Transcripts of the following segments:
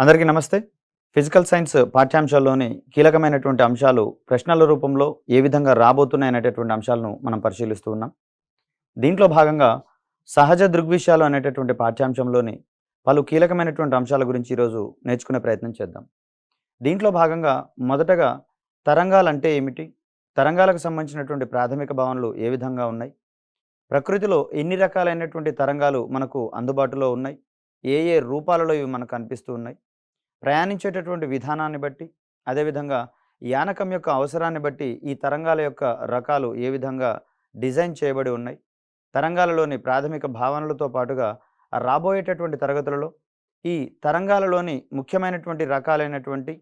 అందరికీ నమస్తే. Physical science పాఠ్యాంశాల్లోని కీలకమైనటువంటి అంశాలు ప్రశ్నల రూపంలో ఏ విధంగా రాబోతున్నాయనేటటువంటి అంశాలను మనం పరిశీలిస్తూ ఉన్నాం. దీంట్లో భాగంగా సహజ దృగ్విషయాలు అనేటటువంటి పాఠ్యాంశంలోని పలు కీలకమైనటువంటి అంశాల గురించి ఈరోజు నేర్చుకునే ప్రయత్నం చేద్దాం. దీంట్లో భాగంగా మొదటగా తరంగాలంటే ఏమిటి? తరంగాలకు సంబంధించినటువంటి ప్రాథమిక భావనలు ఏ విధంగా ఉన్నాయి? ప్రకృతిలో ఎన్ని రకాలైనటువంటి తరంగాలు మనకు అందుబాటులో ఉన్నాయి? ఏ ఏ రూపాలలో ఇవి మనకు కనిపిస్తూ ఉన్నాయి? ప్రయాణించేటటువంటి విధానాన్ని బట్టి, అదేవిధంగా యానకం యొక్క అవసరాన్ని బట్టి ఈ తరంగాల యొక్క రకాలు ఏ విధంగా డిజైన్ చేయబడి ఉన్నాయి. తరంగాలలోని ప్రాథమిక భావనలతో పాటుగా రాబోయేటటువంటి తరగతులలో ఈ తరంగాలలోని ముఖ్యమైనటువంటి రకాలైనటువంటి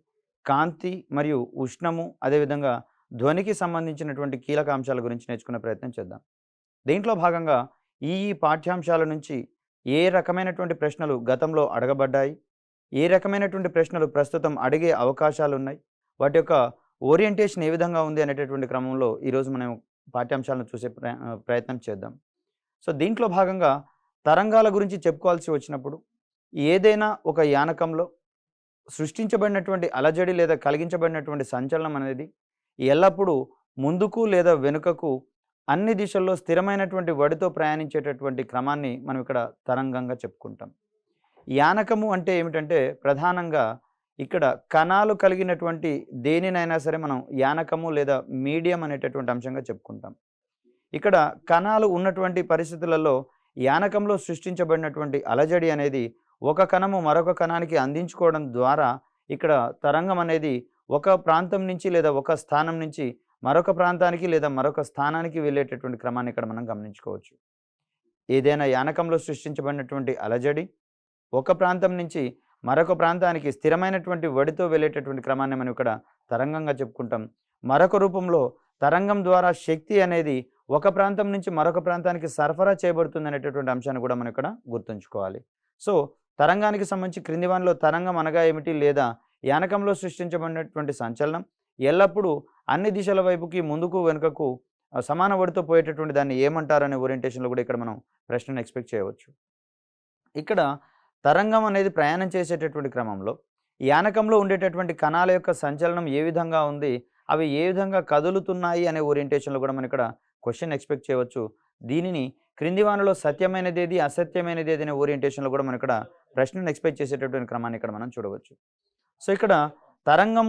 కాంతి మరియు ఉష్ణము, అదేవిధంగా ధ్వనికి సంబంధించినటువంటి కీలక అంశాల గురించి నేర్చుకునే ప్రయత్నం చేద్దాం. దీంట్లో భాగంగా ఈ పాఠ్యాంశాల నుంచి ఏ రకమైనటువంటి ప్రశ్నలు గతంలో అడగబడ్డాయి, ఏ రకమైనటువంటి ప్రశ్నలు ప్రస్తుతం అడిగే అవకాశాలున్నాయి, వాటి యొక్క ఓరియంటేషన్ ఏ విధంగా ఉంది అనేటటువంటి క్రమంలో ఈరోజు మనం పాఠ్యాంశాలను చూసే ప్రయత్నం చేద్దాం. సో దీంట్లో భాగంగా తరంగాల గురించి చెప్పుకోవాల్సి వచ్చినప్పుడు ఏదైనా ఒక యానకంలో సృష్టించబడినటువంటి అలజడి లేదా కలిగించబడినటువంటి సంచలనం అనేది ఎల్లప్పుడూ ముందుకు లేదా వెనుకకు అన్ని దిశల్లో స్థిరమైనటువంటి వడితో ప్రయాణించేటటువంటి క్రమాన్ని మనం ఇక్కడ తరంగంగా చెప్పుకుంటాం. యానకము అంటే ఏమిటంటే ప్రధానంగా ఇక్కడ కణాలు కలిగినటువంటి దేనినైనా సరే మనం యానకము లేదా మీడియం అనేటటువంటి అంశంగా చెప్పుకుంటాం. ఇక్కడ కణాలు ఉన్నటువంటి పరిస్థితులలో యానకంలో సృష్టించబడినటువంటి అలజడి అనేది ఒక కణము మరొక కణానికి అందించుకోవడం ద్వారా ఇక్కడ తరంగం అనేది ఒక ప్రాంతం నుంచి లేదా ఒక స్థానం నుంచి మరొక ప్రాంతానికి లేదా మరొక స్థానానికి వెళ్ళేటటువంటి క్రమాన్ని ఇక్కడ మనం గమనించుకోవచ్చు. ఏదైనా యానకంలో సృష్టించబడినటువంటి అలజడి ఒక ప్రాంతం నుంచి మరొక ప్రాంతానికి స్థిరమైనటువంటి వడితో వెళ్ళేటటువంటి క్రమాన్ని మనం ఇక్కడ తరంగంగా చెప్పుకుంటాం. మరొక రూపంలో తరంగం ద్వారా శక్తి అనేది ఒక ప్రాంతం నుంచి మరొక ప్రాంతానికి సరఫరా చేయబడుతుంది అనేటటువంటి అంశాన్ని కూడా మనం ఇక్కడ గుర్తుంచుకోవాలి. సో తరంగానికి సంబంధించి క్రింది వానిలో తరంగం అనగా ఏమిటి, లేదా యానకంలో సృష్టించబడినటువంటి సంచలనం ఎల్లప్పుడూ అన్ని దిశల వైపుకి ముందుకు వెనుకకు సమాన వడితో పోయేటటువంటి దాన్ని ఏమంటారనే ఓరియంటేషన్లో కూడా ఇక్కడ మనం ప్రశ్నను ఎక్స్పెక్ట్ చేయవచ్చు. ఇక్కడ తరంగం అనేది ప్రయాణం చేసేటటువంటి క్రమంలో యానకంలో ఉండేటటువంటి కణాల యొక్క సంచలనం ఏ విధంగా ఉంది, అవి ఏ విధంగా కదులుతున్నాయి అనే ఓరియంటేషన్లో కూడా మనం ఇక్కడ క్వశ్చన్ ఎక్స్పెక్ట్ చేయవచ్చు. దీనిని క్రింది వానిలో సత్యమైనదేది అసత్యమైనదేది అనే ఓరియంటేషన్లో కూడా మనం ఇక్కడ ప్రశ్నను ఎక్స్పెక్ట్ చేసేటటువంటి క్రమాన్ని ఇక్కడ మనం చూడవచ్చు. సో ఇక్కడ తరంగం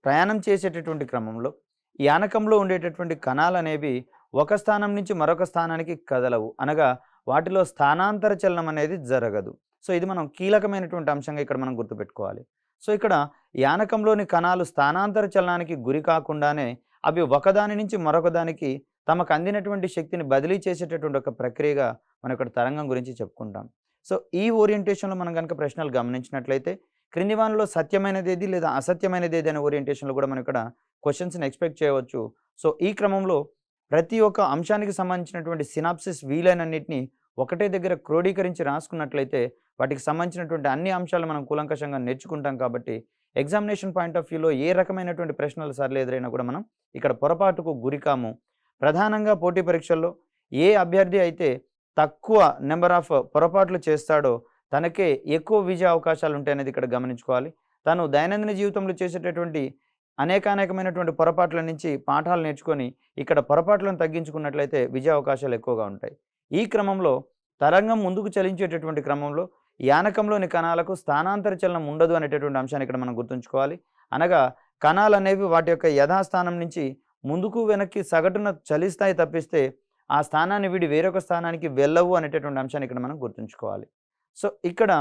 ప్రయాణం చేసేటటువంటి క్రమంలో యానకంలో ఉండేటటువంటి కణాలు అనేవి ఒక స్థానం నుంచి మరొక స్థానానికి కదలవు, అనగా వాటిలో స్థానాంతర చలనం అనేది జరగదు. సో ఇది మనం కీలకమైనటువంటి అంశంగా ఇక్కడ మనం గుర్తుపెట్టుకోవాలి. సో ఇక్కడ యానకంలోని కణాలు స్థానాంతర చలనానికి గురి కాకుండానే అవి ఒకదాని నుంచి మరొక దానికి తమకు అందినటువంటి శక్తిని బదిలీ చేసేటటువంటి ఒక ప్రక్రియగా మనం ఇక్కడ తరంగం గురించి చెప్పుకుంటాం. సో ఈ ఓరియంటేషన్లో మనం కనుక ప్రశ్నలు గమనించినట్లయితే క్రింది వానిలో సత్యమైనదేది లేదా అసత్యమైనదేది అనే ఓరియంటేషన్లో కూడా మనం ఇక్కడ క్వశ్చన్స్ని ఎక్స్పెక్ట్ చేయవచ్చు. సో ఈ క్రమంలో ప్రతి ఒక్క అంశానికి సంబంధించినటువంటి సినాప్సిస్ వీలైనన్నింటినీ ఒకటే దగ్గర క్రోడీకరించి రాసుకున్నట్లయితే వాటికి సంబంధించినటువంటి అన్ని అంశాలు మనం కూలంకషంగా నేర్చుకుంటాం. కాబట్టి ఎగ్జామినేషన్ పాయింట్ ఆఫ్ వ్యూలో ఏ రకమైనటువంటి ప్రశ్నలు సర్లు ఎదురైనా కూడా మనం ఇక్కడ పొరపాటుకు గురికాము. ప్రధానంగా పోటీ పరీక్షల్లో ఏ అభ్యర్థి అయితే తక్కువ నెంబర్ ఆఫ్ పొరపాట్లు చేస్తాడో తనకే ఎక్కువ విజయ అవకాశాలు ఉంటాయనేది ఇక్కడ గమనించుకోవాలి. తను దైనందిన జీవితంలో చేసేటటువంటి అనేకమైనటువంటి పొరపాట్ల నుంచి పాఠాలు నేర్చుకొని ఇక్కడ పొరపాట్లను తగ్గించుకున్నట్లయితే విజయ అవకాశాలు ఎక్కువగా ఉంటాయి. ఈ క్రమంలో తరంగం ముందుకు చలించేటటువంటి క్రమంలో యానకంలోని కణాలకు స్థానాంతర చలనం ఉండదు అనేటటువంటి అంశాన్ని ఇక్కడ మనం గుర్తుంచుకోవాలి. అనగా కణాలు అనేవి వాటి యొక్క యథాస్థానం నుంచి ముందుకు వెనక్కి సగటున చలిస్తాయి తప్పిస్తే ఆ స్థానాన్ని వీడి వేరొక స్థానానికి వెళ్ళవు అనేటటువంటి అంశాన్ని ఇక్కడ మనం గుర్తుంచుకోవాలి. సో ఇక్కడ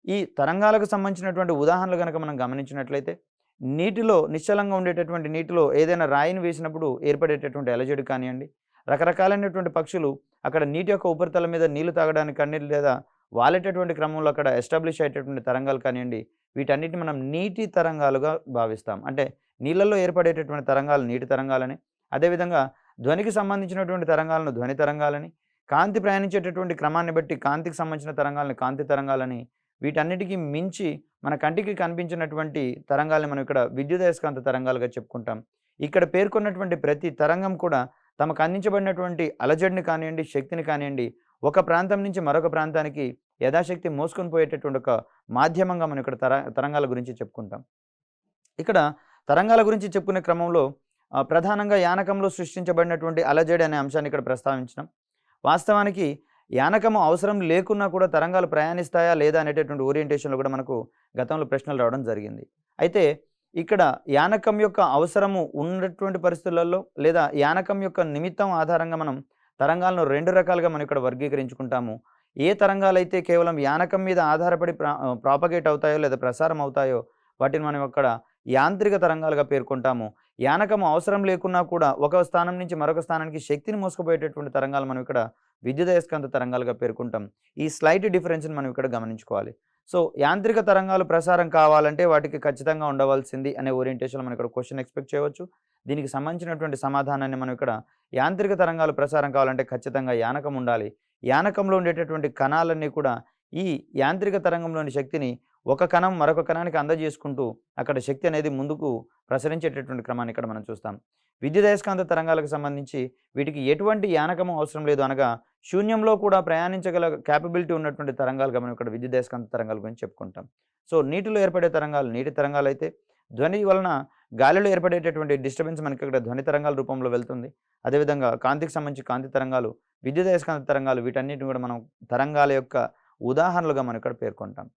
ఈ తరంగాలకు సంబంధించినటువంటి ఉదాహరణలు కనుక మనం గమనించినట్లయితే నీటిలో నిశ్చలంగా ఉండేటటువంటి నీటిలో ఏదైనా రాయిని వేసినప్పుడు ఏర్పడేటటువంటి అలజడి కానివ్వండి, రకరకాలైనటువంటి పక్షులు అక్కడ నీటి యొక్క ఉపరితలం మీద నీళ్లు తాగడానికి కానీ లేదా వాలేటటువంటి క్రమంలో అక్కడ ఎస్టాబ్లిష్ అయ్యేటటువంటి తరంగాలు కానివ్వండి, వీటన్నిటిని మనం నీటి తరంగాలుగా భావిస్తాం. అంటే నీళ్ళల్లో ఏర్పడేటటువంటి తరంగాలు నీటి తరంగాలని, అదేవిధంగా ధ్వనికి సంబంధించినటువంటి తరంగాలను ధ్వని తరంగాలని, కాంతి ప్రయాణించేటటువంటి క్రమాన్ని బట్టి కాంతికి సంబంధించిన తరంగాలని కాంతి తరంగాలని, వీటన్నిటికీ మించి మన కంటికి కనిపించినటువంటి తరంగాల్ని మనం ఇక్కడ విద్యుదయస్కాంత తరంగాలుగా చెప్పుకుంటాం. ఇక్కడ పేర్కొన్నటువంటి ప్రతి తరంగం కూడా తమకు అందించబడినటువంటి అలజడిని కానివ్వండి, శక్తిని కానివ్వండి, ఒక ప్రాంతం నుంచి మరొక ప్రాంతానికి యథాశక్తి మోసుకొని పోయేటటువంటి ఒక మాధ్యమంగా మనం ఇక్కడ తరంగాల గురించి చెప్పుకుంటాం. ఇక్కడ తరంగాల గురించి చెప్పుకునే క్రమంలో ప్రధానంగా యానకంలో సృష్టించబడినటువంటి అలజడి అనే అంశాన్ని ఇక్కడ ప్రస్తావించినాం. వాస్తవానికి యానకము అవసరం లేకున్నా కూడా తరంగాలు ప్రయాణిస్తాయా లేదా అనేటటువంటి ఓరియంటేషన్‌లో కూడా మనకు గతంలో ప్రశ్నలు రావడం జరిగింది. అయితే ఇక్కడ యానకం యొక్క అవసరము ఉన్నటువంటి పరిస్థితులలో లేదా యానకం యొక్క నిమిత్తం ఆధారంగా మనం తరంగాలను 2 రకాలుగా మనం ఇక్కడ వర్గీకరించుకుంటాము. ఏ తరంగాలైతే కేవలం యానకం మీద ఆధారపడి ప్రాపగేట్ అవుతాయో లేదా ప్రసారం అవుతాయో వాటిని మనం అక్కడ యాంత్రిక తరంగాలుగా పేర్కొంటాము. యానకము అవసరం లేకున్నా కూడా ఒక స్థానం నుంచి మరొక స్థానానికి శక్తిని మోసుకుపోయేటటువంటి తరంగాలు మనం ఇక్కడ విద్యుదయస్కాంత తరంగాలుగా పేర్కొంటాం. ఈ స్లైట్ డిఫరెన్స్‌ని మనం ఇక్కడ గమనించుకోవాలి. సో, యాంత్రిక తరంగాలు ప్రసారం కావాలంటే వాటికి ఖచ్చితంగా ఉండవలసింది అనే ఓరియంటేషన్‌లో మనం ఇక్కడ క్వెషన్ ఎక్స్‌పెక్ట్ చేయవచ్చు. దీనికి సంబంధించినటువంటి సమాధానాన్ని మనం ఇక్కడ యాంత్రిక తరంగాలు ప్రసారం కావాలంటే ఖచ్చితంగా యానకం ఉండాలి. యానకంలో ఉండేటటువంటి కణాలన్నీ కూడా ఈ యాంత్రిక తరంగంలోని శక్తిని ఒక కణం మరొక కణానికి అందజేసుకుంటూ అక్కడ శక్తి అనేది ముందుకు ప్రసరించేటటువంటి క్రమాన్ని ఇక్కడ మనం చూస్తాం. విద్యుదయస్కాంత తరంగాలకు సంబంధించి వీటికి ఎటువంటి యానకము అవసరం లేదు అనగా శూన్యంలో కూడా ప్రయాణించగల క్యాపబిలిటీ ఉన్నటువంటి తరంగాలుగా మనం ఇక్కడ విద్యుదయస్కాంత తరంగాల గురించి చెప్పుకుంటాం. సో, నీటిలో ఏర్పడే తరంగాలు నీటి తరంగాలైతే ధ్వని వలన గాలిలో ఏర్పడేటటువంటి డిస్టర్బెన్స్ మనకి ఇక్కడ ధ్వని తరంగాల రూపంలో వెళ్తుంది. అదేవిధంగా కాంతికి సంబంధించి కాంతి తరంగాలు, విద్యుదయస్కాంత తరంగాలు వీటన్నిటిని కూడా మనం తరంగాల యొక్క ఉదాహరణలుగా మనం ఇక్కడ పేర్కొంటాం.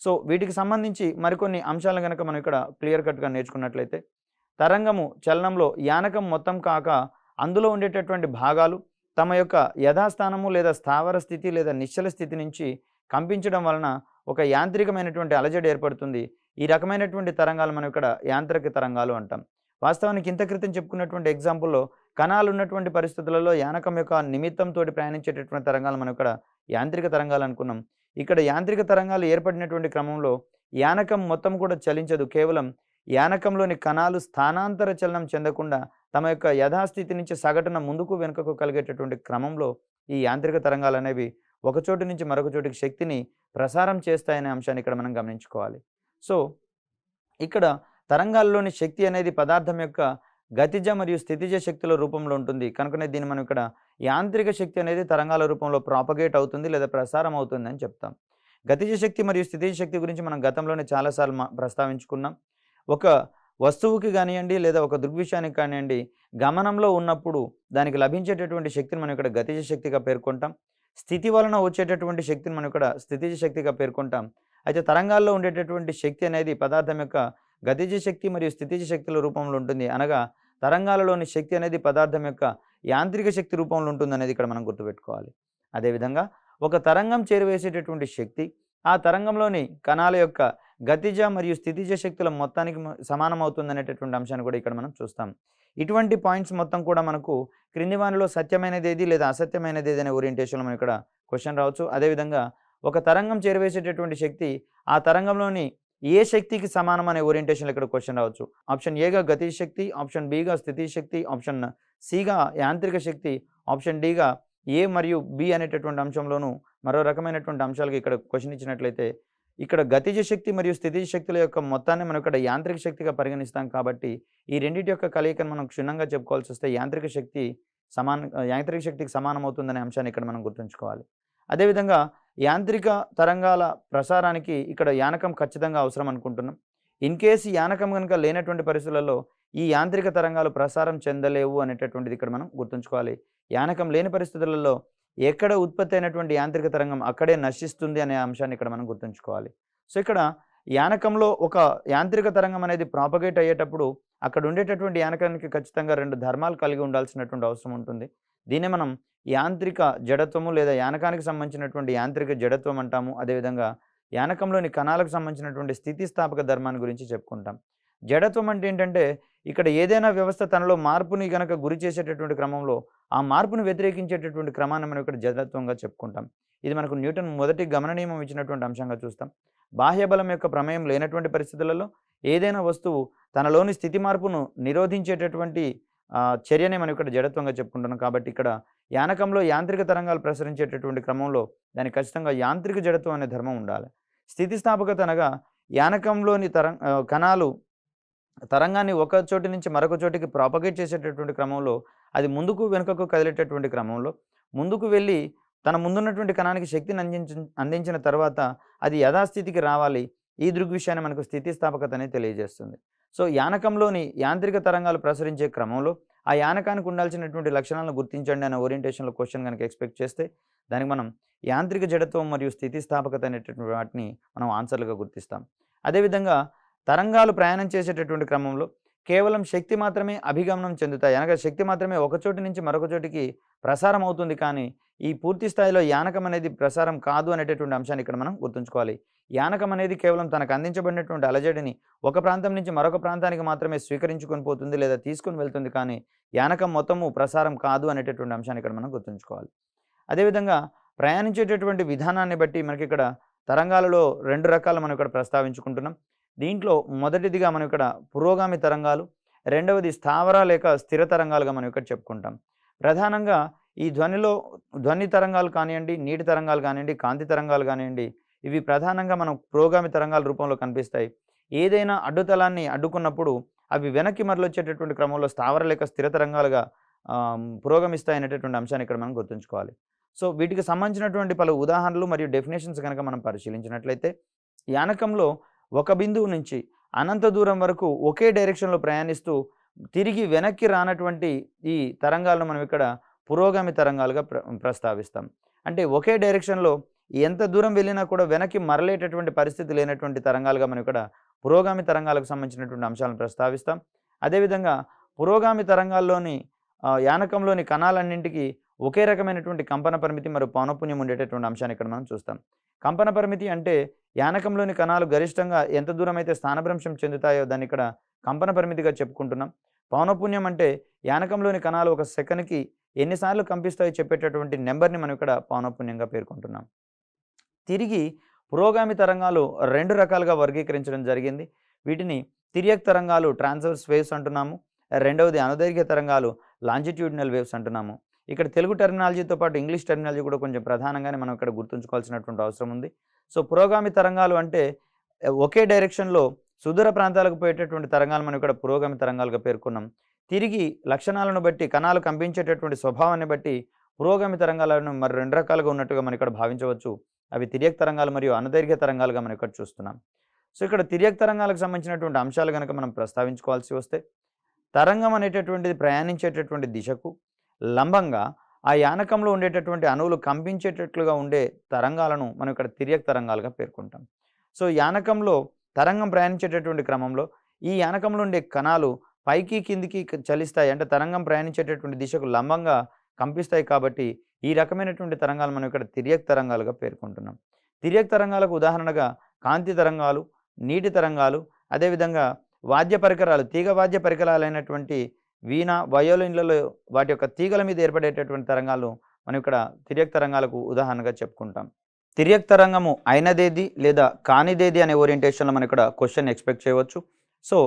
సో, వీటికి సంబంధించి మరికొన్ని అంశాలను గనక మనం ఇక్కడ క్లియర్ కట్‌గా నేర్చుకున్నట్లయితే తరంగము చలనంలో యానకం మొత్తం కాక అందులో ఉండేటటువంటి భాగాలు తమ యొక్క యథాస్థానము లేదా స్థావర స్థితి లేదా నిశ్చల స్థితి నుంచి కంపించడం వలన ఒక యాంత్రికమైనటువంటి అలజడి ఏర్పడుతుంది. ఈ రకమైనటువంటి తరంగాలు మనం ఇక్కడ యాంత్రిక తరంగాలు అంటాం. వాస్తవానికి ఇంత క్రితం చెప్పుకున్నటువంటి ఎగ్జాంపుల్‌లో కణాలు ఉన్నటువంటి పరిస్థితులలో యానకం యొక్క నిమిత్తంతోటి ప్రయాణించేటటువంటి తరంగాలు మనం ఇక్కడ యాంత్రిక తరంగాలు అనుకున్నాం. ఇక్కడ యాంత్రిక తరంగాలు ఏర్పడినటువంటి క్రమంలో యానకం మొత్తం కూడా చలించదు. కేవలం యానకంలోని కణాలు స్థానాంతర చలనం చెందకుండా తమ యొక్క యథాస్థితి నుంచి సగటున ముందుకు వెనుకకు కలిగేటటువంటి క్రమంలో ఈ యాంత్రిక తరంగాలు అనేవి ఒక చోటు నుంచి మరొక చోటికి శక్తిని ప్రసారం చేస్తాయనే అంశాన్ని ఇక్కడ మనం గమనించుకోవాలి. సో, ఇక్కడ తరంగాల్లోని శక్తి అనేది పదార్థం యొక్క గతిజ మరియు స్థితిజ శక్తుల రూపంలో ఉంటుంది. కనుకనే దీన్ని మనం ఇక్కడ యాంత్రిక శక్తి అనేది తరంగాల రూపంలో ప్రాపగేట్ అవుతుంది లేదా ప్రసారం అవుతుంది అని చెప్తాం. గతిజ శక్తి మరియు స్థితిజ శక్తి గురించి మనం గతంలోనే చాలాసార్లు ప్రస్తావించుకున్నాం. ఒక వస్తువుకి కానివ్వండి లేదా ఒక దృగ్విషయానికి కానివ్వండి గమనంలో ఉన్నప్పుడు దానికి లభించేటటువంటి శక్తిని మనం ఇక్కడ గతిజ శక్తిగా పేర్కొంటాం. స్థితి వలన వచ్చేటటువంటి శక్తిని మనం ఇక్కడ స్థితిజ శక్తిగా పేర్కొంటాం. అయితే తరంగాల్లో ఉండేటటువంటి శక్తి అనేది పదార్థం యొక్క గతిజ శక్తి మరియు స్థితిజ శక్తుల రూపంలో ఉంటుంది. అనగా తరంగాలలోని శక్తి అనేది పదార్థం యొక్క యాంత్రిక శక్తి రూపంలో ఉంటుందనేది ఇక్కడ మనం గుర్తుపెట్టుకోవాలి. అదేవిధంగా ఒక తరంగం చేరువేసేటటువంటి శక్తి ఆ తరంగంలోని కణాల యొక్క గతిజ మరియు స్థితిజ శక్తుల మొత్తానికి సమానమవుతుందనేటటువంటి అంశాన్ని కూడా ఇక్కడ మనం చూస్తాం. ఇటువంటి పాయింట్స్ మొత్తం కూడా మనకు క్రింది వానిలో సత్యమైనది ఏది లేదా అసత్యమైనది ఏది అనే ఓరియంటేషన్‌లో మనం ఇక్కడ క్వెషన్ రావచ్చు. అదేవిధంగా ఒక తరంగం చేరువేసేటటువంటి శక్తి ఆ తరంగంలోని ఏ శక్తికి సమానం అనే ఓరియంటేషన్‌లో ఇక్కడ క్వెషన్ రావచ్చు. ఆప్షన్ ఏగా గతిజ శక్తి, ఆప్షన్ బిగా స్థితిజ శక్తి, ఆప్షన్ సిగా యాంత్రిక శక్తి, ఆప్షన్ డిగా ఏ మరియు బి అనేటటువంటి అంశంలోనూ మరో రకమైనటువంటి అంశాలుగా ఇక్కడ క్వెషన్ ఇచ్చినట్లయితే ఇక్కడ గతిజ శక్తి మరియు స్థితిజ శక్తుల యొక్క మొత్తాన్ని మనం ఇక్కడ యాంత్రిక శక్తిగా పరిగణిస్తాం కాబట్టి ఈ రెండింటి యొక్క కలయికను మనం క్షుణ్ణంగా చెప్పుకోవాల్సి వస్తే యాంత్రిక శక్తికి సమానమవుతుందనే అంశాన్ని ఇక్కడ మనం గుర్తుంచుకోవాలి. అదేవిధంగా యాంత్రిక తరంగాల ప్రసారానికి ఇక్కడ యానకం ఖచ్చితంగా అవసరం అనుకుంటున్నాం. ఇన్ కేసు యానకం కనుక లేనటువంటి పరిస్థితులలో ఈ యాంత్రిక తరంగాలు ప్రసారం చెందలేవు అనేటటువంటిది ఇక్కడ మనం గుర్తుంచుకోవాలి. యానకం లేని పరిస్థితులలో ఎక్కడ ఉత్పత్తి అయినటువంటి యాంత్రిక తరంగం అక్కడే నశిస్తుంది అనే అంశాన్ని ఇక్కడ మనం గుర్తుంచుకోవాలి. సో, ఇక్కడ యానకంలో ఒక యాంత్రిక తరంగం అనేది ప్రాపగేట్ అయ్యేటప్పుడు అక్కడ ఉండేటటువంటి యానకానికి ఖచ్చితంగా 2 ధర్మాలు కలిగి ఉండాల్సినటువంటి అవసరం ఉంటుంది. దీన్నే మనం యాంత్రిక జడత్వము లేదా యానకానికి సంబంధించినటువంటి యాంత్రిక జడత్వం అంటాము. అదేవిధంగా యానకంలోని కణాలకు సంబంధించినటువంటి స్థితిస్థాపక ధర్మాన్ని గురించి చెప్పుకుంటాం. జడత్వం అంటే ఏంటంటే ఇక్కడ ఏదైనా వ్యవస్థ తనలో మార్పుని గనక గురి చేసేటటువంటి క్రమంలో ఆ మార్పును వ్యతిరేకించేటటువంటి క్రమాన్ని మనం ఇక్కడ జడత్వంగా చెప్పుకుంటాం. ఇది మనకు న్యూటన్ మొదటి గమన నియమం ఇచ్చినటువంటి అంశంగా చూస్తాం. బాహ్య బలం యొక్క ప్రమేయం లేనటువంటి పరిస్థితులలో ఏదైనా వస్తువు తనలోని స్థితి మార్పును నిరోధించేటటువంటి చర్యనే మనం ఇక్కడ జడత్వంగా చెప్పుకుంటున్నాం. కాబట్టి ఇక్కడ యానకంలో యాంత్రిక తరంగాలు ప్రసరించేటటువంటి క్రమంలో దానికి ఖచ్చితంగా యాంత్రిక జడత్వం అనే ధర్మం ఉండాలి. స్థితిస్థాపకత అనగా యానకంలోని కణాలు తరంగాన్ని ఒక చోటి నుంచి మరొక చోటికి ప్రాపగేట్ చేసేటటువంటి క్రమంలో అది ముందుకు వెనుకకు కదిలేటటువంటి క్రమంలో ముందుకు వెళ్ళి తన ముందున్నటువంటి కణానికి శక్తిని అందించిన తర్వాత అది యథాస్థితికి రావాలి. ఈ దృగ్విషయాన్ని మనకు స్థితిస్థాపకత అనేది తెలియజేస్తుంది. సో, యానకంలోని యాంత్రిక తరంగాలు ప్రసరించే క్రమంలో ఆ యానకానికి ఉండాల్సినటువంటి లక్షణాలను గుర్తించండి అనే ఓరియంటేషన్‌లో క్వెషన్ గనుక ఎక్స్‌పెక్ట్ చేస్తే, దానికి మనం యాంత్రిక జడత్వం మరియు స్థితిస్థాపకత అనేటటువంటి వాటిని మనం ఆన్సర్‌లుగా గుర్తిస్తాం. అదేవిధంగా తరంగాలు ప్రయాణం చేసేటటువంటి క్రమంలో కేవలం శక్తి మాత్రమే అభిగమనం చెందుతాయి. అనగా శక్తి మాత్రమే ఒక చోటు నుంచి మరొక చోటికి ప్రసారం అవుతుంది. కానీ ఈ పూర్తి స్థాయిలో యానకం అనేది ప్రసారం కాదు అనేటటువంటి అంశాన్ని ఇక్కడ మనం గుర్తుంచుకోవాలి. యానకం అనేది కేవలం తనకు అందించబడినటువంటి అలజడిని ఒక ప్రాంతం నుంచి మరొక ప్రాంతానికి మాత్రమే స్వీకరించుకొని పోతుంది లేదా తీసుకొని వెళ్తుంది. కానీ యానకం మొత్తము ప్రసారం కాదు అనేటటువంటి అంశాన్ని ఇక్కడ మనం గుర్తుంచుకోవాలి. అదేవిధంగా ప్రయాణించేటటువంటి విధానాన్ని బట్టి మనకి ఇక్కడ తరంగాలలో 2 రకాలు మనం ఇక్కడ ప్రస్తావించుకుంటున్నాం. దీంట్లో మొదటిదిగా మనం ఇక్కడ పురోగామి తరంగాలు, రెండవది స్థావర లేక స్థిర తరంగాలుగా మనం ఇక్కడ చెప్పుకుంటాం. ప్రధానంగా ఈ ధ్వని తరంగాలు కానియండి, నీటి తరంగాలు కానియండి, కాంతి తరంగాలు కానియండి, ఇవి ప్రధానంగా మనం పురోగామి తరంగాల రూపంలో కనిపిస్తాయి. ఏదైనా అడ్డుతలాన్ని అడ్డుకున్నప్పుడు అవి వెనక్కి మరలొచ్చేటటువంటి క్రమంలో స్థావర లేక స్థిర తరంగాలుగా పురోగమిస్తాయి అనేటటువంటి అంశాన్ని ఇక్కడ మనం గుర్తుంచుకోవాలి. సో, వీటికి సంబంధించినటువంటి పలు ఉదాహరణలు మరియు డెఫినేషన్స్ కనుక మనం పరిశీలించినట్లయితే, యానకంలో ఒక బిందువు నుంచి అనంత దూరం వరకు ఒకే డైరెక్షన్‌లో ప్రయాణిస్తూ తిరిగి వెనక్కి రానటువంటి ఈ తరంగాలను మనం ఇక్కడ పురోగామి తరంగాలుగా ప్రస్తావిస్తాం. అంటే ఒకే డైరెక్షన్‌లో ఎంత దూరం వెళ్ళినా కూడా వెనక్కి మరలేటటువంటి పరిస్థితి లేనటువంటి తరంగాలుగా మనం ఇక్కడ పురోగామి తరంగాలకు సంబంధించినటువంటి అంశాలను ప్రస్తావిస్తాం. అదేవిధంగా పురోగామి తరంగాల్లోని యానకంలోని కణాలన్నింటికి ఒకే రకమైనటువంటి కంపన పరిమితి మరియు పౌనఃపున్యం ఉండేటటువంటి అంశాన్ని ఇక్కడ మనం చూస్తాం. కంపన పరిమితి అంటే యానకంలోని కణాలు గరిష్టంగా ఎంత దూరం అయితే స్థానభ్రంశం చెందుతాయో దాన్ని ఇక్కడ కంపన పరిమితిగా చెప్పుకుంటున్నాం. పౌనఃపున్యం అంటే యానకంలోని కణాలు ఒక సెకనుకి ఎన్నిసార్లు కంపిస్తాయో చెప్పేటటువంటి నెంబర్‌ని మనం ఇక్కడ పౌనఃపున్యంగా పేర్కొంటున్నాం. తిరిగి పురోగామి తరంగాలు 2 రకాలుగా వర్గీకరించడం జరిగింది. వీటిని తిర్యక్ తరంగాలు ట్రాన్స్‌వర్స్ వేవ్స్ అంటున్నాము. రెండవది అనుదైర్ఘ్య తరంగాలు లాంజిట్యూడినల్ వేవ్స్ అంటున్నాము. ఇక్కడ తెలుగు టెర్మినాలజీతో పాటు ఇంగ్లీష్ టెర్మినాలజీ కూడా కొంచెం ప్రధానంగానే మనం ఇక్కడ గుర్తుంచుకోవాల్సినటువంటి అవసరం ఉంది. సో, పురోగామి తరంగాలు అంటే ఒకే డైరెక్షన్‌లో సుదూర ప్రాంతాలకు పోయేటటువంటి తరంగాలు మనం ఇక్కడ పురోగామి తరంగాలుగా పేర్కొన్నాం. తిరిగి లక్షణాలను బట్టి కణాలు కంపించేటటువంటి స్వభావాన్ని బట్టి పురోగామి తరంగాలను మరి 2 రకాలుగా ఉన్నట్టుగా మనం ఇక్కడ భావించవచ్చు. అవి తిర్యక్ తరంగాలు మరియు అనుదైర్ఘ్య తరంగాలుగా మనం ఇక్కడ చూస్తున్నాం. సో, ఇక్కడ తిర్యక్ తరంగాలకు సంబంధించినటువంటి అంశాలు గనక మనం ప్రస్తావించుకోవాల్సి వస్తే, తరంగం అనేటటువంటిది ప్రయాణించేటటువంటి దిశకు లంబంగా ఆ యానకంలో ఉండేటటువంటి అణువులు కంపించేటట్లుగా ఉండే తరంగాలను మనం ఇక్కడ తిర్యక్ తరంగాలుగా పేర్కొంటాం. సో, యానకంలో తరంగం ప్రయాణించేటటువంటి క్రమంలో ఈ యానకంలో ఉండే కణాలు పైకి కిందికి చలిస్తాయి. అంటే తరంగం ప్రయాణించేటటువంటి దిశకు లంబంగా కంపిస్తాయి కాబట్టి ఈ రకమైనటువంటి తరంగాలు మనం ఇక్కడ తిర్యక్ తరంగాలుగా పేర్కొంటున్నాం. తిర్యక్ తరంగాలకు ఉదాహరణగా కాంతి తరంగాలు, నీటి తరంగాలు, అదేవిధంగా వాద్య పరికరాలు, తీగ వాద్య పరికరాలైనటువంటి వీణ, వయోలిన్‌లలో వాటి యొక్క తీగల మీద ఏర్పడేటటువంటి తరంగాలు మనం ఇక్కడ తిర్యక్ తరంగాలకు ఉదాహరణగా చెప్పుకుంటాం. తిర్యక్ తరంగము అయినదేది లేదా కానిదేది అనే ఓరియంటేషన్‌లో మనం ఇక్కడ క్వెషన్ ఎక్స్‌పెక్ట్ చేయవచ్చు. సో,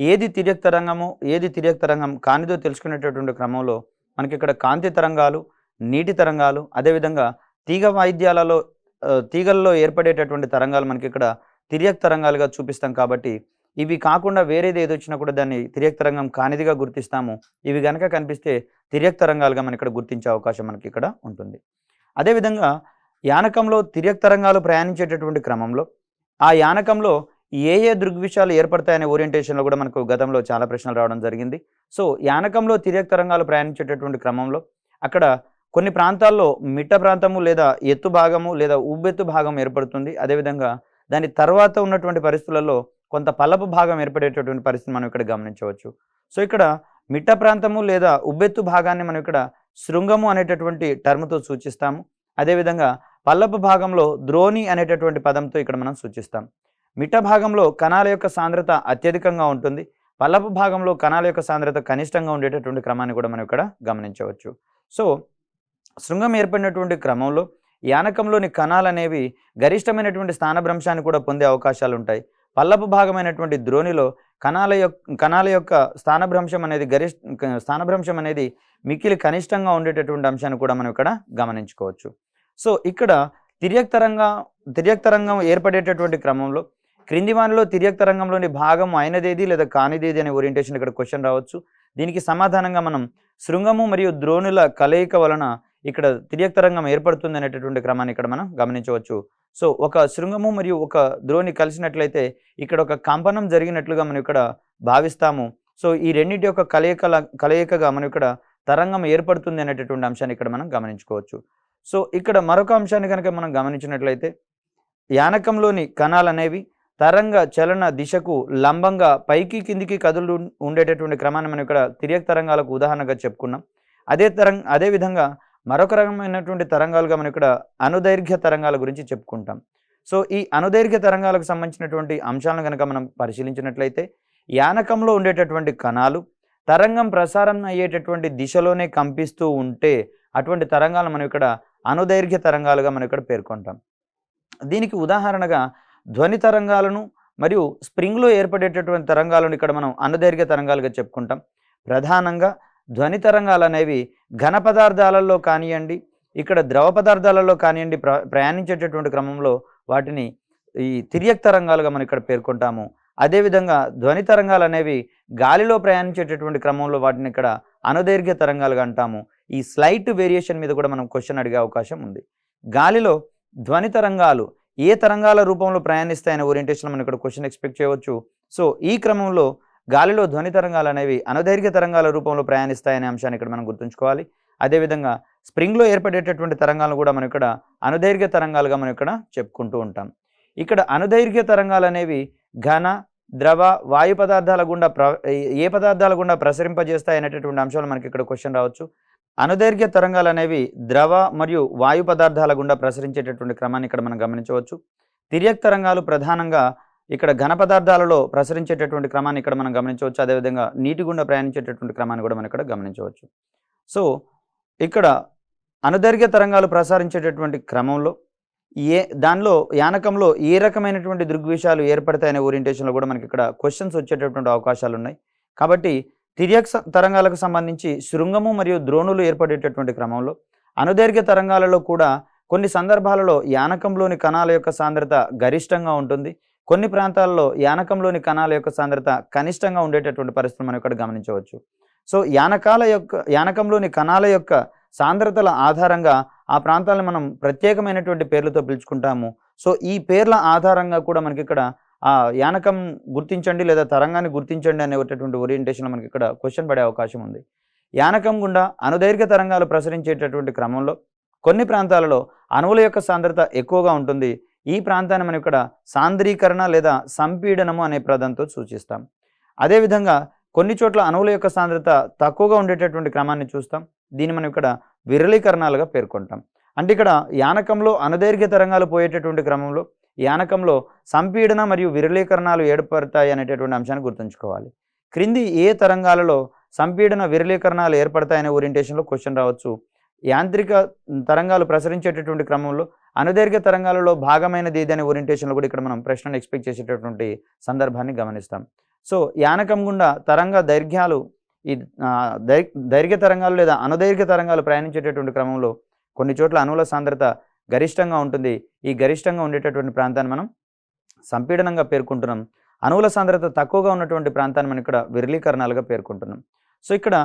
ఏది తిర్యక్ తరంగము, ఏది తిర్యక్ తరంగం కానిదో తెలుసుకునేటటువంటి క్రమంలో మనకి ఇక్కడ కాంతి తరంగాలు, నీటి తరంగాలు, అదేవిధంగా తీగ వాయిద్యాలలో తీగల్లో ఏర్పడేటటువంటి తరంగాలు మనకి ఇక్కడ తిర్యక్ తరంగాలుగా చూపిస్తాం. కాబట్టి ఇవి కాకుండా వేరేది ఏదొచ్చినా కూడా దాన్ని తిర్యక్ తరంగం కానిదిగా గుర్తిస్తాము. ఇవి గనక కనిపిస్తే తిర్యక్ తరంగాలుగా మనం ఇక్కడ గుర్తించే అవకాశం మనకి ఇక్కడ ఉంటుంది. అదేవిధంగా యానకంలో తిర్యక్ తరంగాలు ప్రయాణించేటటువంటి క్రమంలో ఆ యానకంలో ఏ దృగ్విషయాలు ఏర్పడతాయనే ఓరియంటేషన్‌లో కూడా మనకు గతంలో చాలా ప్రశ్నలు రావడం జరిగింది. సో, యానకంలో తిర్యక్ తరంగాలు ప్రయాణించేటటువంటి క్రమంలో అక్కడ కొన్ని ప్రాంతాల్లో మిట్ట ప్రాంతము లేదా ఎత్తు భాగము లేదా ఉబ్బెత్తు భాగం ఏర్పడుతుంది. అదేవిధంగా దాని తర్వాత ఉన్నటువంటి పరిస్థితులలో కొంత పల్లపు భాగం ఏర్పడేటటువంటి పరిస్థితిని మనం ఇక్కడ గమనించవచ్చు. సో, ఇక్కడ మిట్ట ప్రాంతము లేదా ఉబ్బెత్తు భాగాన్ని మనం ఇక్కడ శృంగము అనేటటువంటి టర్మ్‌తో సూచిస్తాము. అదేవిధంగా పల్లపు భాగంలో ద్రోణి అనేటటువంటి పదంతో ఇక్కడ మనం సూచిస్తాం. మిట్ట భాగంలో కణాల యొక్క సాంద్రత అత్యధికంగా ఉంటుంది. పల్లపు భాగంలో కణాల యొక్క సాంద్రత కనిష్టంగా ఉండేటటువంటి క్రమాన్ని కూడా మనం ఇక్కడ గమనించవచ్చు. సో, శృంగం ఏర్పడినటువంటి క్రమంలో యానకంలోని కణాలు అనేవి గరిష్టమైనటువంటి స్థానభ్రంశాన్ని కూడా పొందే అవకాశాలు ఉంటాయి. పల్లపు భాగమైనటువంటి ద్రోణిలో కణాల యొక్క స్థానభ్రంశం అనేది మిక్కిలి కనిష్టంగా ఉండేటటువంటి అంశాన్ని కూడా మనం ఇక్కడ గమనించుకోవచ్చు. సో, ఇక్కడ తిర్యక్ తరంగం ఏర్పడేటటువంటి క్రమంలో క్రింది వానిలో తిర్యక్ తరంగంలోని భాగం అయినదేది లేదా కానిదేది అనే ఓరియంటేషన్ ఇక్కడ క్వశ్చన్ రావచ్చు. దీనికి సమాధానంగా మనం శృంగము మరియు ద్రోణుల కలయిక వలన ఇక్కడ తిర్యక్ తరంగం ఏర్పడుతుంది అనేటటువంటి క్రమాన్ని ఇక్కడ మనం గమనించవచ్చు. సో ఒక శృంగము మరియు ఒక ద్రోణి కలిసినట్లయితే ఇక్కడ ఒక కంపనం జరిగినట్లుగా మనం ఇక్కడ భావిస్తాము. సో ఈ రెండింటి యొక్క కలయికగా మనం ఇక్కడ తరంగం ఏర్పడుతుంది అనేటటువంటి అంశాన్ని ఇక్కడ మనం గమనించుకోవచ్చు. సో ఇక్కడ మరొక అంశాన్ని కనుక మనం గమనించినట్లయితే యానకంలోని కణాలు అనేవి తరంగ చలన దిశకు లంబంగా పైకి కిందికి కదులు ఉండేటటువంటి క్రమాన్ని మనం ఇక్కడ తిర్యక్ తరంగాలకు ఉదాహరణగా చెప్పుకున్నాం. అదే విధంగా మరొక రకమైనటువంటి తరంగాలుగా మనం ఇక్కడ అనుదైర్ఘ్య తరంగాల గురించి చెప్పుకుంటాం. సో ఈ అనుదైర్ఘ్య తరంగాలకు సంబంధించినటువంటి అంశాలను కనుక మనం పరిశీలించినట్లయితే యానకంలో ఉండేటటువంటి కణాలు తరంగం ప్రసారం అయ్యేటటువంటి దిశలోనే కంపిస్తూ ఉంటే అటువంటి తరంగాలు మనం ఇక్కడ అనుదైర్ఘ్య తరంగాలుగా మనం ఇక్కడ పేర్కొంటాం. దీనికి ఉదాహరణగా ధ్వని తరంగాలను మరియు స్ప్రింగ్లో ఏర్పడేటటువంటి తరంగాలను ఇక్కడ మనం అనుదైర్ఘ్య తరంగాలుగా చెప్పుకుంటాం. ప్రధానంగా ధ్వని తరంగాలు అనేవి ఘన పదార్థాలలో కానివ్వండి, ఇక్కడ ద్రవ పదార్థాలలో కానివ్వండి ప్రయాణించేటటువంటి క్రమంలో వాటిని ఈ తిర్యక్ తరంగాలుగా మనం ఇక్కడ పేర్కొంటాము. అదేవిధంగా ధ్వని తరంగాలు అనేవి గాలిలో ప్రయాణించేటటువంటి క్రమంలో వాటిని ఇక్కడ అనుదైర్ఘ్య తరంగాలుగా అంటాము. ఈ స్లైట్ వేరియేషన్ మీద కూడా మనం క్వశ్చన్ అడిగే అవకాశం ఉంది. గాలిలో ధ్వని తరంగాలు ఏ తరంగాల రూపంలో ప్రయాణిస్తాయనే ఓరియంటేషన్ మనం ఇక్కడ క్వశ్చన్ ఎక్స్పెక్ట్ చేయవచ్చు. సో ఈ క్రమంలో గాలిలో ధ్వని తరంగాలు అనేవి అనుదైర్ఘ్య తరంగాల రూపంలో ప్రయాణిస్తాయనే అంశాన్ని ఇక్కడ మనం గుర్తుంచుకోవాలి. అదేవిధంగా స్ప్రింగ్లో ఏర్పడేటటువంటి తరంగాలను కూడా మనం ఇక్కడ అనుదైర్ఘ్య తరంగాలుగా మనం ఇక్కడ చెప్పుకుంటూ ఉంటాం. ఇక్కడ అనుదైర్ఘ్య తరంగాలు అనేవి ఘన, ద్రవ, వాయు పదార్థాల గుండా ఏ పదార్థాల గుండా ప్రసరింపజేస్తాయి అనేటటువంటి అంశాలు మనకి ఇక్కడ క్వశ్చన్ రావచ్చు. అనుదైర్ఘ్య తరంగాలు అనేవి ద్రవ మరియు వాయు పదార్థాల గుండా ప్రసరించేటటువంటి క్రమాన్ని ఇక్కడ మనం గమనించవచ్చు. తిర్యక్ తరంగాలు ప్రధానంగా ఇక్కడ ఘన పదార్థాలలో ప్రసరించేటటువంటి క్రమాన్ని ఇక్కడ మనం గమనించవచ్చు. అదేవిధంగా నీటి గుండా ప్రయాణించేటటువంటి క్రమాన్ని కూడా మనం ఇక్కడ గమనించవచ్చు. సో ఇక్కడ అనుదైర్ఘ్య తరంగాలు ప్రసారించేటటువంటి క్రమంలో దానిలో యానకంలో ఏ రకమైనటువంటి దృగ్విషయాలు ఏర్పడతాయనే ఓరియంటేషన్లో కూడా మనకి ఇక్కడ క్వశ్చన్స్ వచ్చేటటువంటి అవకాశాలు ఉన్నాయి. కాబట్టి తిర్యక్ తరంగాలకు సంబంధించి శృంగము మరియు ద్రోణులు ఏర్పడేటటువంటి క్రమంలో అనుదైర్ఘ్య తరంగాలలో కూడా కొన్ని సందర్భాలలో యానకంలోని కణాల యొక్క సాంద్రత గరిష్టంగా ఉంటుంది. కొన్ని ప్రాంతాల్లో యానకంలోని కణాల యొక్క సాంద్రత కనిష్టంగా ఉండేటటువంటి పరిస్థితులు మనం ఇక్కడ గమనించవచ్చు. సో యానకంలోని కణాల యొక్క సాంద్రతల ఆధారంగా ఆ ప్రాంతాలను మనం ప్రత్యేకమైనటువంటి పేర్లతో పిలుచుకుంటాము. సో ఈ పేర్ల ఆధారంగా కూడా మనకి ఇక్కడ ఆ యానకం గుర్తించండి లేదా తరంగాన్ని గుర్తించండి అనేటటువంటి ఓరియంటేషన్లో మనకి ఇక్కడ క్వశ్చన్ పడే అవకాశం ఉంది. యానకం గుండా అనుదైర్ఘ్య తరంగాలు ప్రసరించేటటువంటి క్రమంలో కొన్ని ప్రాంతాలలో అణువుల యొక్క సాంద్రత ఎక్కువగా ఉంటుంది. ఈ ప్రాంతాన్ని మనం ఇక్కడ సాంద్రీకరణ లేదా సంపీడనము అనే పదంతో సూచిస్తాం. అదేవిధంగా కొన్ని చోట్ల అణువుల యొక్క సాంద్రత తక్కువగా ఉండేటటువంటి క్రమాన్ని చూస్తాం. దీన్ని మనం ఇక్కడ విరళీకరణాలుగా పేర్కొంటాం. అంటే ఇక్కడ యానకంలో అనుదైర్ఘ్య తరంగాలు పోయేటటువంటి క్రమంలో యానకంలో సంపీడన మరియు విరళీకరణాలు ఏర్పడతాయి అనేటటువంటి అంశాన్ని గుర్తుంచుకోవాలి. క్రింది ఏ తరంగాలలో సంపీడన విరళీకరణాలు ఏర్పడతాయనే ఓరియంటేషన్లో క్వశ్చన్ రావచ్చు. యాంత్రిక తరంగాలు ప్రసరించేటటువంటి క్రమంలో అనుదైర్ఘ్య తరంగాలలో భాగమైనది ఏదనే ఓరియంటేషన్లో కూడా ఇక్కడ మనం ప్రశ్నను ఎక్స్పెక్ట్ చేసేటటువంటి సందర్భాన్ని గమనిస్తాం. సో యానకం గుండా తరంగ దైర్ఘ్యాలు ఈ దైర్ఘ్య తరంగాలు లేదా అనుదైర్ఘ్య తరంగాలు ప్రయాణించేటటువంటి క్రమంలో కొన్ని చోట్ల అణువుల సాంద్రత గరిష్టంగా ఉంటుంది. ఈ గరిష్టంగా ఉండేటటువంటి ప్రాంతాన్ని మనం సంపీడనంగా పేర్కొంటున్నాం. అణువుల సాంద్రత తక్కువగా ఉన్నటువంటి ప్రాంతాన్ని మనం ఇక్కడ విరళీకరణాలుగా పేర్కొంటున్నాం. సో ఇక్కడ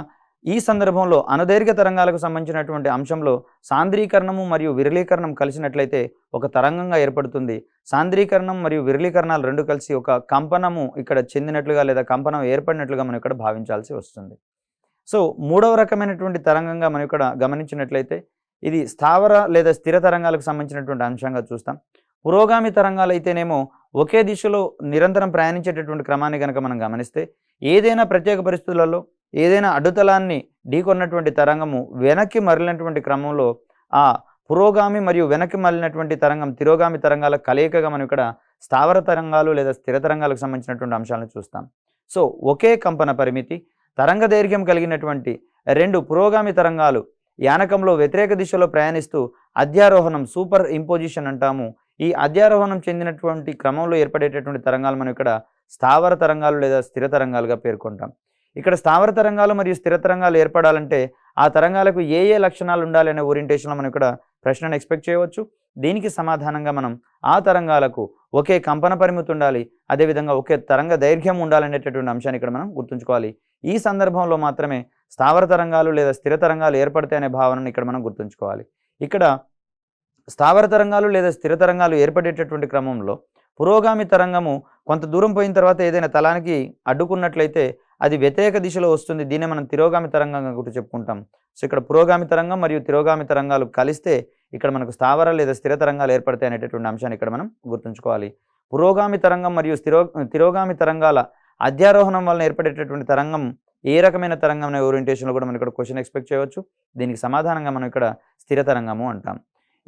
ఈ సందర్భంలో అనుదైర్ఘ్య తరంగాలకు సంబంధించినటువంటి అంశంలో సాంద్రీకరణము మరియు విరళీకరణం కలిసినట్లయితే ఒక తరంగంగా ఏర్పడుతుంది. సాంద్రీకరణం మరియు విరళీకరణాలు రెండు కలిసి ఒక కంపనము ఇక్కడ చెందినట్లుగా లేదా కంపనం ఏర్పడినట్లుగా మనం ఇక్కడ భావించాల్సి వస్తుంది. సో మూడవ రకమైనటువంటి తరంగంగా మనం ఇక్కడ గమనించినట్లయితే ఇది స్థావర లేదా స్థిర తరంగాలకు సంబంధించినటువంటి అంశంగా చూస్తాం. పురోగామి తరంగాలు అయితేనేమో ఒకే దిశలో నిరంతరం ప్రయాణించేటటువంటి క్రమాన్ని కనుక మనం గమనిస్తే ఏదైనా ప్రత్యేక పరిస్థితులలో ఏదైనా అడ్డుతలాన్ని ఢీకొన్నటువంటి తరంగము వెనక్కి మరలినటువంటి క్రమంలో ఆ పురోగామి మరియు వెనక్కి మరలినటువంటి తరంగం తిరోగామి తరంగాల కలయికగా మనం ఇక్కడ స్థావర తరంగాలు లేదా స్థిర తరంగాలకు సంబంధించినటువంటి అంశాలను చూస్తాం. సో ఒకే కంపన పరిమితి తరంగ దైర్ఘ్యం కలిగినటువంటి రెండు పురోగామి తరంగాలు యానకంలో వ్యతిరేక దిశలో ప్రయాణిస్తూ అధ్యారోహణం సూపర్ ఇంపోజిషన్ అంటాము. ఈ అధ్యారోహణం చెందినటువంటి క్రమంలో ఏర్పడేటటువంటి తరంగాలు మనం ఇక్కడ స్థావర తరంగాలు లేదా స్థిర తరంగాలుగా పేర్కొంటాం. ఇక్కడ స్థావర తరంగాలు మరియు స్థిర తరంగాలు ఏర్పడాలంటే ఆ తరంగాలకు ఏ లక్షణాలు ఉండాలనే ఓరియంటేషన్లో మనం ఇక్కడ ప్రశ్నను ఎక్స్పెక్ట్ చేయవచ్చు. దీనికి సమాధానంగా మనం ఆ తరంగాలకు ఒకే కంపన పరిమితి ఉండాలి, అదేవిధంగా ఒకే తరంగ దైర్ఘ్యం ఉండాలనేటటువంటి అంశాన్ని ఇక్కడ మనం గుర్తుంచుకోవాలి. ఈ సందర్భంలో మాత్రమే స్థావర తరంగాలు లేదా స్థిర తరంగాలు ఏర్పడతాయి అనే భావనను ఇక్కడ మనం గుర్తుంచుకోవాలి. ఇక్కడ స్థావర తరంగాలు లేదా స్థిర తరంగాలు ఏర్పడేటటువంటి క్రమంలో పురోగామి తరంగము కొంత దూరం పోయిన తర్వాత ఏదైనా తలానికి అడ్డుకున్నట్లయితే అది వ్యతిరేక దిశలో వస్తుంది. దీన్నే మనం తిరోగామి తరంగంగా కూడా చెప్పుకుంటాం. సో ఇక్కడ పురోగామి తరంగం మరియు తిరోగామి తరంగాలు కలిస్తే ఇక్కడ మనకు స్థావర లేదా స్థిర తరంగాలు ఏర్పడతాయి అనేటటువంటి అంశాన్ని ఇక్కడ మనం గుర్తుంచుకోవాలి. పురోగామి తరంగం మరియు తిరోగామి తరంగాల అధ్యారోహణం వలన ఏర్పడేటటువంటి తరంగం ఏ రకమైన తరంగం అనే ఓరియంటేషన్లో కూడా మనం ఇక్కడ క్వశ్చన్ ఎక్స్పెక్ట్ చేయవచ్చు. దీనికి సమాధానంగా మనం ఇక్కడ స్థిర తరంగము అంటాం.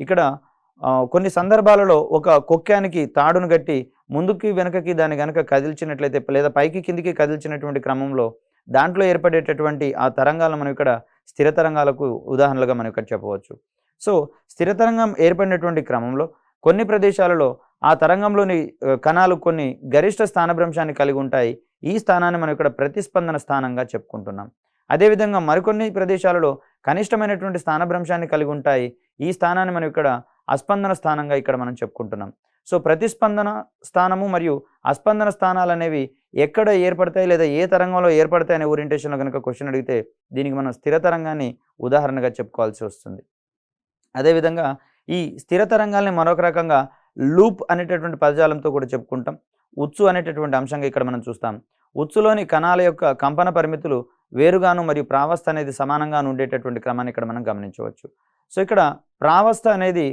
ఇక్కడ కొన్ని సందర్భాలలో ఒక కొక్కానికి తాడును గట్టి ముందుకి వెనకకి దాన్ని గనక కదిల్చినట్లయితే లేదా పైకి కిందికి కదిల్చినటువంటి క్రమంలో దాంట్లో ఏర్పడేటటువంటి ఆ తరంగాలను మనం ఇక్కడ స్థిర తరంగాలకు ఉదాహరణలుగా మనం ఇక్కడ చెప్పవచ్చు. సో స్థిర తరంగం ఏర్పడినటువంటి క్రమంలో కొన్ని ప్రదేశాలలో ఆ తరంగంలోని కణాలు కొన్ని గరిష్ట స్థానభ్రంశాన్ని కలిగి ఉంటాయి. ఈ స్థానాన్ని మనం ఇక్కడ ప్రతిస్పందన స్థానంగా చెప్పుకుంటున్నాం. అదేవిధంగా మరికొన్ని ప్రదేశాలలో కనిష్టమైనటువంటి స్థానభ్రంశాన్ని కలిగి ఉంటాయి. ఈ స్థానాన్ని మనం ఇక్కడ అస్పందన స్థానంగా ఇక్కడ మనం చెప్పుకుంటున్నాం. సో ప్రతిస్పందన స్థానము మరియు అస్పందన స్థానాలు అనేవి ఎక్కడ ఏర్పడతాయి లేదా ఏ తరంగంలో ఏర్పడతాయి అనే ఓరియంటేషన్లో కనుక క్వశ్చన్ అడిగితే దీనికి మనం స్థిర తరంగాన్ని ఉదాహరణగా చెప్పుకోవాల్సి వస్తుంది. అదేవిధంగా ఈ స్థిర తరంగాల్ని మరొక రకంగా లూప్ అనేటటువంటి పదజాలంతో కూడా చెప్పుకుంటాం. ఉత్సు అనేటటువంటి అంశంగా ఇక్కడ మనం చూస్తాం. ఉత్సులోని కణాల యొక్క కంపన పరిమితులు వేరుగాను మరియు ప్రావస్థ అనేది సమానంగా ఉండేటటువంటి క్రమాన్ని ఇక్కడ మనం గమనించవచ్చు. సో ఇక్కడ ప్రావస్థ అనేది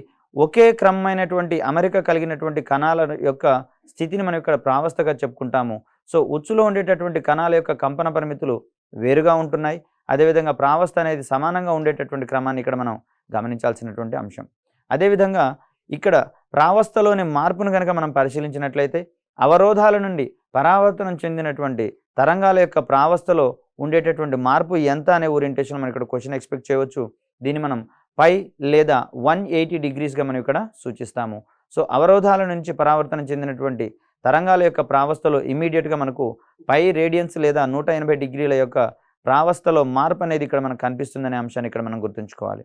ఒకే క్రమమైనటువంటి అమరిక కలిగినటువంటి కణాల యొక్క స్థితిని మనం ఇక్కడ ప్రావస్థగా చెప్పుకుంటాము. సో ఉచ్చులో ఉండేటటువంటి కణాల యొక్క కంపన పరిమితులు వేరుగా ఉంటున్నాయి. అదేవిధంగా ప్రావస్థ అనేది సమానంగా ఉండేటటువంటి క్రమాన్ని ఇక్కడ మనం గమనించాల్సినటువంటి అంశం. అదేవిధంగా ఇక్కడ ప్రావస్థలోని మార్పును కనుక మనం పరిశీలించినట్లయితే అవరోధాల నుండి పరావర్తనం చెందినటువంటి తరంగాల యొక్క ప్రావస్థలో ఉండేటటువంటి మార్పు ఎంత అనే ఓరియంటేషన్ మనం ఇక్కడ క్వశ్చన్ ఎక్స్పెక్ట్ చేయవచ్చు. దీన్ని మనం పై లేదా 180 డిగ్రీస్గా మనం ఇక్కడ సూచిస్తాము. సో అవరోధాల నుంచి పరావర్తనం చెందినటువంటి తరంగాల యొక్క ప్రావస్థలో ఇమీడియట్గా మనకు పై రేడియన్స్ లేదా 180 డిగ్రీల యొక్క ప్రావస్థలో మార్పు అనేది ఇక్కడ మనకు కనిపిస్తుందనే అంశాన్ని ఇక్కడ మనం గుర్తుంచుకోవాలి.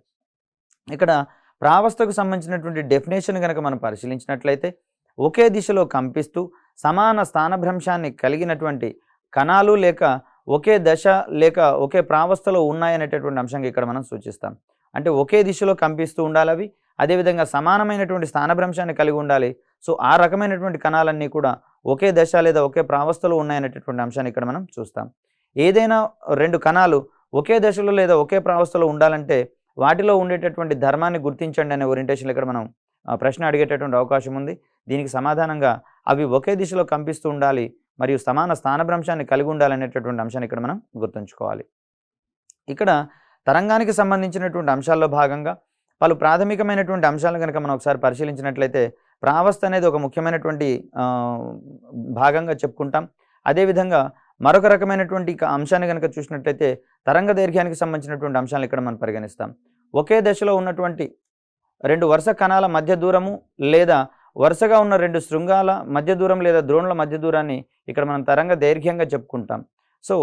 ఇక్కడ ప్రావస్థకు సంబంధించినటువంటి డెఫినేషన్ కనుక మనం పరిశీలించినట్లయితే ఒకే దిశలో కంపిస్తూ సమాన స్థానభ్రంశాన్ని కలిగినటువంటి కణాలు లేక ఒకే దశ లేక ఒకే ప్రావస్థలో ఉన్నాయనేటటువంటి అంశంగా ఇక్కడ మనం సూచిస్తాం. అంటే ఒకే దిశలో కంపిస్తూ ఉండాలి అవి, అదేవిధంగా సమానమైనటువంటి స్థానభ్రంశాన్ని కలిగి ఉండాలి. సో ఆ రకమైనటువంటి కణాలన్నీ కూడా ఒకే దశ లేదా ఒకే ప్రావస్థలో ఉన్నాయనేటటువంటి అంశాన్ని ఇక్కడ మనం చూస్తాం. ఏదైనా రెండు కణాలు ఒకే దశలో లేదా ఒకే ప్రావస్థలో ఉండాలంటే వాటిలో ఉండేటటువంటి ధర్మాన్ని గుర్తించండి అనే ఓరియంటేషన్లో ఇక్కడ మనం ప్రశ్న అడిగేటటువంటి అవకాశం ఉంది. దీనికి సమాధానంగా అవి ఒకే దిశలో కంపిస్తూ ఉండాలి మరియు సమాన స్థానభ్రంశాన్ని కలిగి ఉండాలనేటటువంటి అంశాన్ని ఇక్కడ మనం గుర్తుంచుకోవాలి. ఇక్కడ తరంగానికి సంబంధించినటువంటి అంశాల్లో భాగంగా పలు ప్రాథమికమైనటువంటి అంశాలను కనుక మనం ఒకసారి పరిశీలించినట్లయితే ప్రావస్థ అనేది ఒక ముఖ్యమైనటువంటి భాగంగా చెప్పుకుంటాం. అదేవిధంగా మరొక రకమైనటువంటి అంశాన్ని కనుక చూసినట్లయితే తరంగ దైర్ఘ్యానికి సంబంధించినటువంటి అంశాలను ఇక్కడ మనం పరిగణిస్తాం. ఒకే దశలో ఉన్నటువంటి రెండు వరుస కణాల మధ్య దూరము లేదా వరుసగా ఉన్న రెండు శృంగాల మధ్య దూరం లేదా ద్రోణుల మధ్య దూరాన్ని ఇక్కడ మనం తరంగ దైర్ఘ్యంగా చెప్పుకుంటాం. సో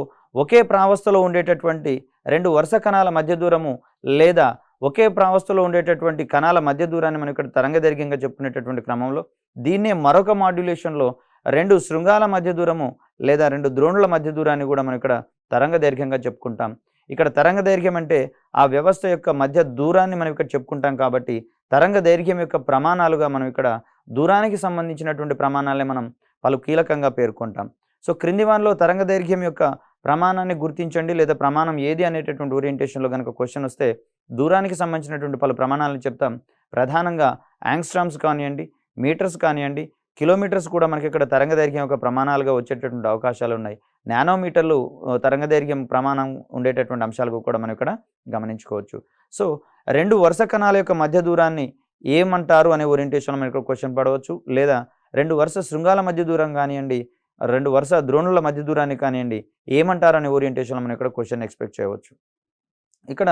ఒకే ప్రావస్థలో ఉండేటటువంటి రెండు వరుస కణాల మధ్య దూరము లేదా ఒకే ప్రావస్థలో ఉండేటటువంటి కణాల మధ్య దూరాన్ని మనం ఇక్కడ తరంగ దైర్ఘ్యంగా చెప్పుకునేటటువంటి క్రమంలో దీన్నే మరొక మాడ్యులేషన్లో రెండు శృంగాల మధ్య దూరము లేదా రెండు ద్రోణుల మధ్య దూరాన్ని కూడా మనం ఇక్కడ తరంగ దైర్ఘ్యంగా చెప్పుకుంటాం. ఇక్కడ తరంగ దైర్ఘ్యం అంటే ఆ వ్యవస్థ యొక్క మధ్య దూరాన్ని మనం ఇక్కడ చెప్పుకుంటాం కాబట్టి తరంగ దైర్ఘ్యం యొక్క ప్రమాణాలుగా మనం ఇక్కడ దూరానికి సంబంధించినటువంటి ప్రమాణాలనే మనం పలు కీలకంగా పేర్కొంటాం. సో క్రింది వానిలో తరంగ దైర్ఘ్యం యొక్క ప్రమాణాన్ని గుర్తించండి లేదా ప్రమాణం ఏది అనేటటువంటి ఓరియంటేషన్లో కనుక క్వశ్చన్ వస్తే దూరానికి సంబంధించినటువంటి పలు ప్రమాణాలను చెప్తాం. ప్రధానంగా యాంగ్స్ట్రామ్స్ కానివ్వండి, మీటర్స్ కానివ్వండి, కిలోమీటర్స్ కూడా మనకి ఇక్కడ తరంగ దైర్ఘ్యం యొక్క ప్రమాణాలుగా వచ్చేటటువంటి అవకాశాలు ఉన్నాయి. నానోమీటర్లు తరంగ దైర్ఘ్యం ప్రమాణం ఉండేటటువంటి అంశాలకు కూడా మనం ఇక్కడ గమనించుకోవచ్చు. సో రెండు వరుస కణాల యొక్క మధ్య దూరాన్ని ఏమంటారు అనే ఓరియంటేషన్లో మనకు క్వశ్చన్ పడవచ్చు. లేదా రెండు వరుస శృంగాల మధ్య దూరం కానివ్వండి, రెండు వరుస ద్రోణుల మధ్య దూరాన్ని కానివ్వండి ఏమంటారు అనే ఓరియంటేషన్లో మనం ఇక్కడ క్వశ్చన్ ఎక్స్పెక్ట్ చేయవచ్చు. ఇక్కడ